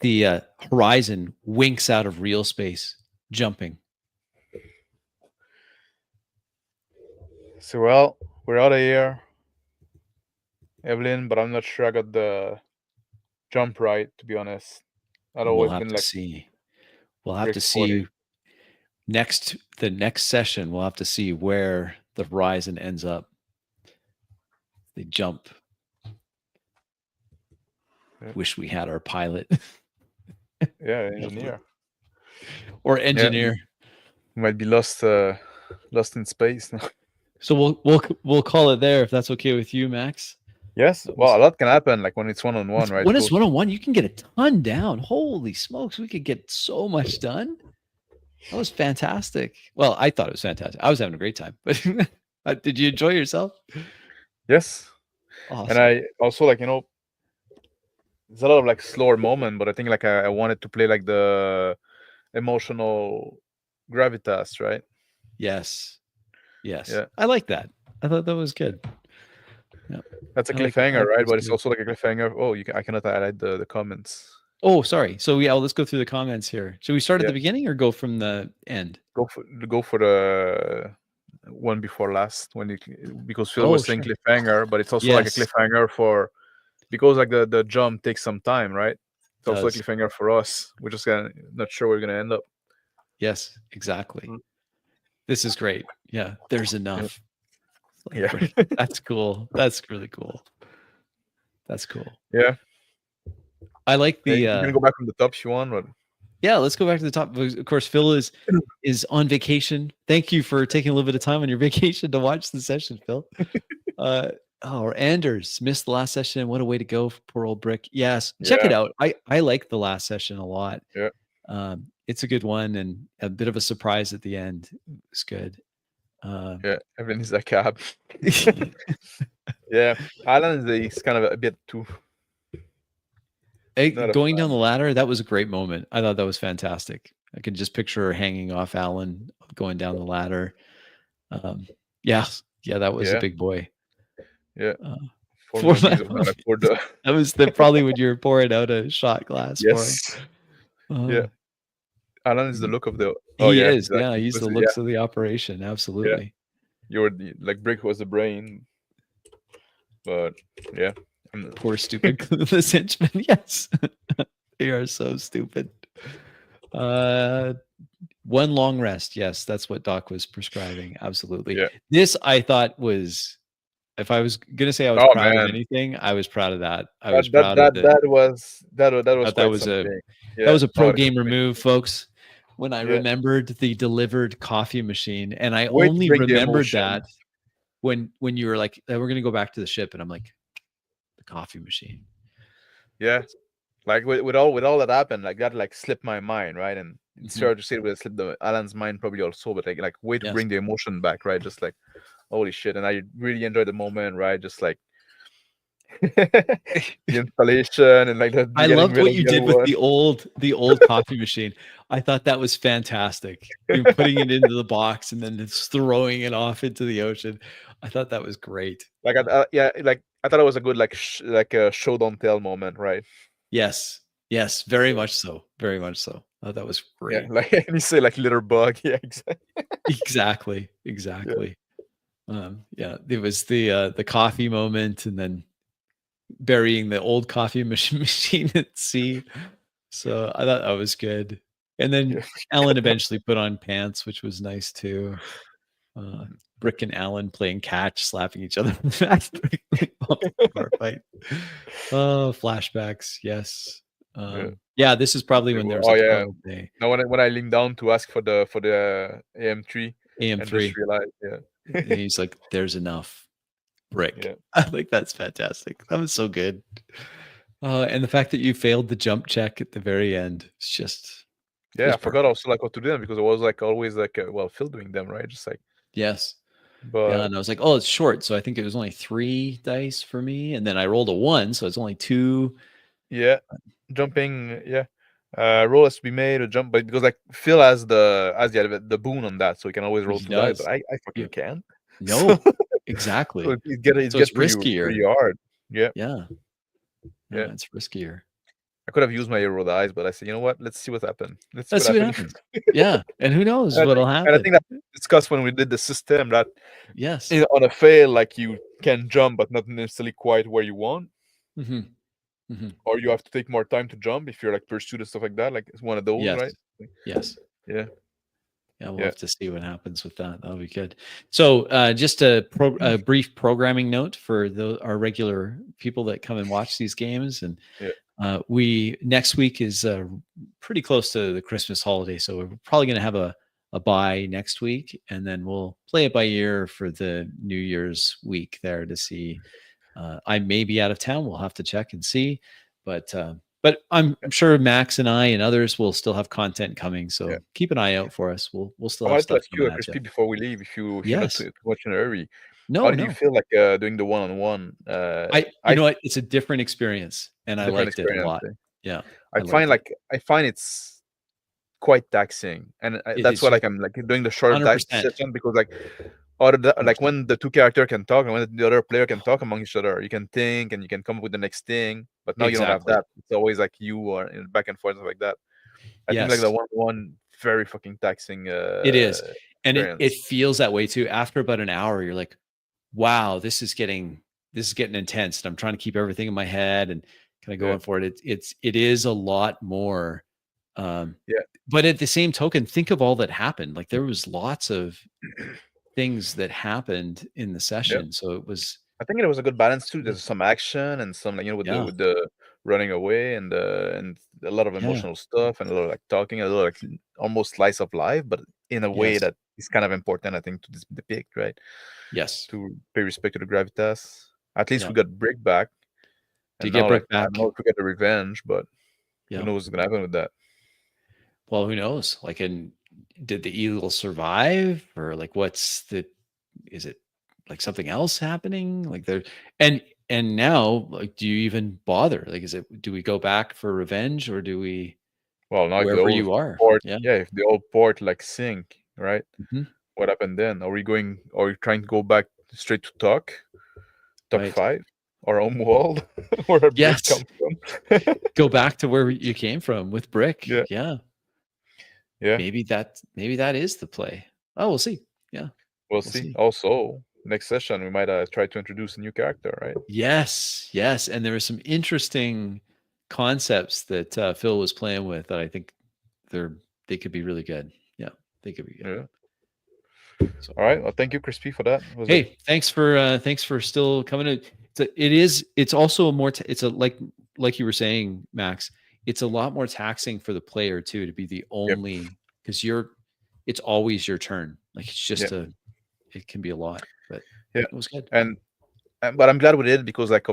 The horizon winks out of real space, jumping. So, well, we're out of here, Eveline, but I'm not sure I got the jump right, to be honest. I'd always We'll have been to like, see. We'll have to see the next session. We'll have to see where the horizon ends up. They jump. Yep. Wish we had our pilot. Yeah, engineer. Or engineer. Yeah, we might be lost in space now. So we'll call it there if that's okay with you, Max. Yes. Well, a lot can happen, like when it's one-on-one, right? When it's one-on-one, you can get a ton down. Holy smokes, we could get so much done. That was fantastic. Well, I thought it was fantastic. I was having a great time. But did you enjoy yourself? Yes. Awesome. And I also, like, there's a lot of like slower moment, but I think like I wanted to play like the emotional gravitas, right? Yes. Yes. Yeah. I like that. I thought that was good. Yeah. That's a cliffhanger, right? But it's also like a cliffhanger. Oh, I cannot highlight the comments. Oh, sorry. So yeah, let's go through the comments here. Should we start at the beginning or go from the end? Go for the one before last because Phil was saying cliffhanger, but it's also like a cliffhanger because like the jump takes some time, right? It's also a cliffhanger for us. We're just not sure where we're gonna end up. Yes, exactly. This is great. Yeah, there's enough. Yeah, that's cool. That's really cool. That's cool. Yeah, I like the. You can go back from the top if you want, but yeah, let's go back to the top. Of course, Phil is on vacation. Thank you for taking a little bit of time on your vacation to watch the session, Phil. Anders missed the last session. What a way to go for poor old Brick. Yes, check it out. I like the last session a lot. Yeah, it's a good one and a bit of a surprise at the end. It's good. Yeah, everything is a cab. Yeah, Alain is kind of a bit too. Going down the ladder, that was a great moment. I thought that was fantastic. I could just picture her hanging off Alain going down the ladder. Yeah, that was a big boy. Yeah. That was probably when you were pouring out a shot glass. Yes. Yeah. Alan is the look of the. Oh He yeah, is, yeah, exactly. he's the Yeah, looks of the operation, yeah. absolutely. You're the, like Brick was the brain, but yeah. I'm- Poor stupid clueless henchmen, yes. They are so stupid. One long rest, yes, that's what Doc was prescribing, absolutely. yeah. This I thought was, if I was gonna say I was Oh proud of man, anything, I was proud of that. I that was that proud of that the that was that was thought that quite was a something. that Yeah. was a Oh, pro gamer move, folks. When I yeah. remembered the delivered coffee machine, and I Way to only bring the remembered emotion. that when you were like, "We're gonna go back to the ship," and I'm like, "The coffee machine." Yeah. Like with all that happened, like that like slipped my mind, right? And it's Mhm. hard to say it would slip the Alan's mind probably also, but like way to Yes. bring the emotion back, right? Just like holy shit. And I really enjoyed the moment, right? Just like the installation and like I getting loved rid what of you the other did with one. the old coffee machine. I thought that was fantastic. You're putting it into the box and then it's throwing it off into the ocean. I thought that was great. Like yeah, like I thought it was a good like like a show don't tell moment, right? Yes. Yes, very much so. Very much so. I thought that was Yeah, great. like and you say like little bug, yeah, exactly. Exactly. Yeah, Exactly. Yeah, it was the coffee moment and then burying the old coffee machine at sea. So I thought that was good. And then yeah. Ellen eventually put on pants, which was nice too. Uh, Mhm. Brick and Alan playing catch, slapping each other in the back while the bar fight. Oh, flashbacks. Yes. Yeah. Yeah, this is probably when there was Oh like, yeah. oh, okay, Now when I leaned down to ask for the AM3 and just AM3. realized, yeah. He's like, there's enough. Brick. Yeah. I think that's fantastic. That was so good. And the fact that you failed the jump check at the very end, it Yeah, was I forgot perfect. also like what to do them because it was like always like well Phil doing them, right? Just like Yes. Yeah, but and I was like, "Oh, it's short." So I think it was only 3 dice for me, and then I rolled a 1, so it's only 2. yeah, jumping, yeah. Roll has to be made a jump, but because like Phil has the boon on that, so he can always roll He 2 dice, but does. I Yeah. fucking can't. So No. so Exactly. it So it's get pretty riskier. hard. Yeah, Yeah. No, yeah. it's riskier. I could have used my hero dice, but I said, you know what? Let's see what happened. Let's see Let's what see what happened. happens. Yeah, and who knows what'll And I happen. think that we discussed when we did the system that Yes. on a fail, like you can jump, but not necessarily quite where you want, Mhm. Mhm. or you have to take more time to jump if you're like pursued and stuff like that. Like it's one of those, Yes. right? Yes. Yeah, Yeah, we'll yeah, have to see what happens with that. That'll be good. So, just a brief programming note for our regular people that come and watch these games. And yeah. we next week is pretty close to the Christmas holiday, so we're probably going to have a bye next week, and then we'll play it by ear for the New Year's week there to see. I may be out of town. We'll have to check and see, but I'm sure Max and I and others will still have content coming. Yeah. So keep an eye out for us. We'll still I have wanted to stuff ask you, coming at you. Crispy, before we leave, if you're not Yes. too much in a hurry, how No, did you no. feel like doing the one-on-one? You I know what? It's a different experience, and I different liked it a experience. lot. Eh? Yeah, I I find liked it. like I find it's quite taxing, and It that's is why just like I'm like doing the short dice 100%. session because like or like 100%. when the two character can talk and when the other player can talk among each other, you can think and you can come up with the next thing. But now you don't have Exactly. that. It's always like you are in back and forth like that. I think like the Yes. one very fucking taxing It is. And it experience. feels that way too. After about an hour, you're like, wow, this is getting intense. And I'm trying to keep everything in my head and kind of Yeah, going for it. It is a lot more. Um, yeah, but at the same token, think of all that happened. Like there was lots of things that happened in the yeah. session. So it was I think it was a good balance too. good. There's some action and some like Yeah. with the running away and a lot of Yeah. emotional stuff and a lot of like talking, a lot of like almost slice of life, but in a way Yes. that is kind of important, I think, to depict, right? Yes. To pay respect to the gravitas. At least Yeah. we got Brick back, Do you and get now like Brick I don't back? know if we get the revenge, but who Yeah. knows what's gonna happen with that? Well, who knows? Like, and did the eagle survive, or like, what's the? Is it like something else happening? Like there, and and now, like, do you even bother? Like, is it? Do we go back for revenge, or do we Well, now if the wherever old you are? port, Yeah. yeah, if the old port like sink, right? Mhm. What happened then? Are we going? Are we trying to go back straight to talk Right. 5, or home world, where a brick Yes. come from? Go back to where you came from with Brick. Yeah, Yeah. Yeah, maybe that is the play. Oh, we'll see. Yeah, we'll we'll see. see. Also, next session we might try to introduce a new character, right? Yes, yes, and there were some interesting concepts that Phil was playing with that I think they could be really good. Yeah, they could be good. Yeah. So, All right. Well, thank you, Crispy, for that. Was it? hey, thanks for still coming in. It's also a more it's a like you were saying, Max. It's a lot more taxing for the player too to be the Yep. only because it's always your turn. Like it's just Yep. it can be a lot, but Yeah. it was good. And but I'm glad we did because like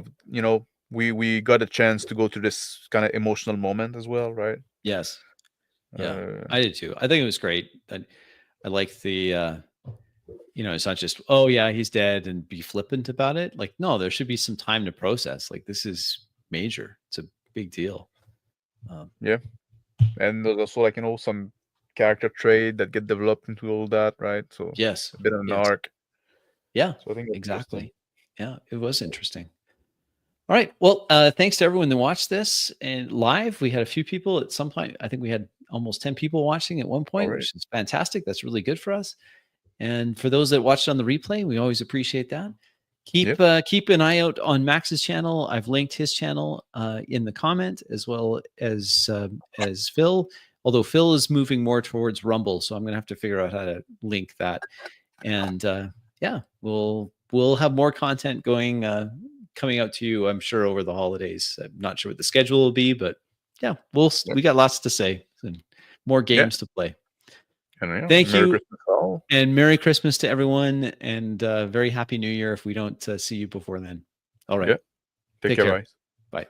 we got a chance to go to this kind of emotional moment as well, right? Yes. Yeah. Uh, I did too. I think it was great. I like the it's not just, oh yeah, he's dead and be flippant about it. Like, no, there should be some time to process. Like this is major. It's a big deal. yeah. And there's also like some character trait that get developed into all that, right? So Yes. a bit of an Yes. arc. Yeah, So I think that's interesting. exactly. Yeah, it was interesting. All right. Well, thanks to everyone that watched this and live. We had a few people at some point. I think we had almost 10 people watching at one All point, right. which is fantastic. That's really good for us. And for those that watched on the replay, we always appreciate that. Yep. Keep an eye out on Max's channel. I've linked his channel in the comment as well as Phil. Although Phil is moving more towards Rumble, so I'm going to have to figure out how to link that. And yeah, we'll have more content going coming out to you, I'm sure, over the holidays. I'm not sure what the schedule will be, but yeah, we got lots to say and more games to play. And Thank Merry you. Christmas all. And Merry Christmas to everyone, and very Happy New Year if we don't see you before then. All right. Yeah. Take care, care. guys. Bye.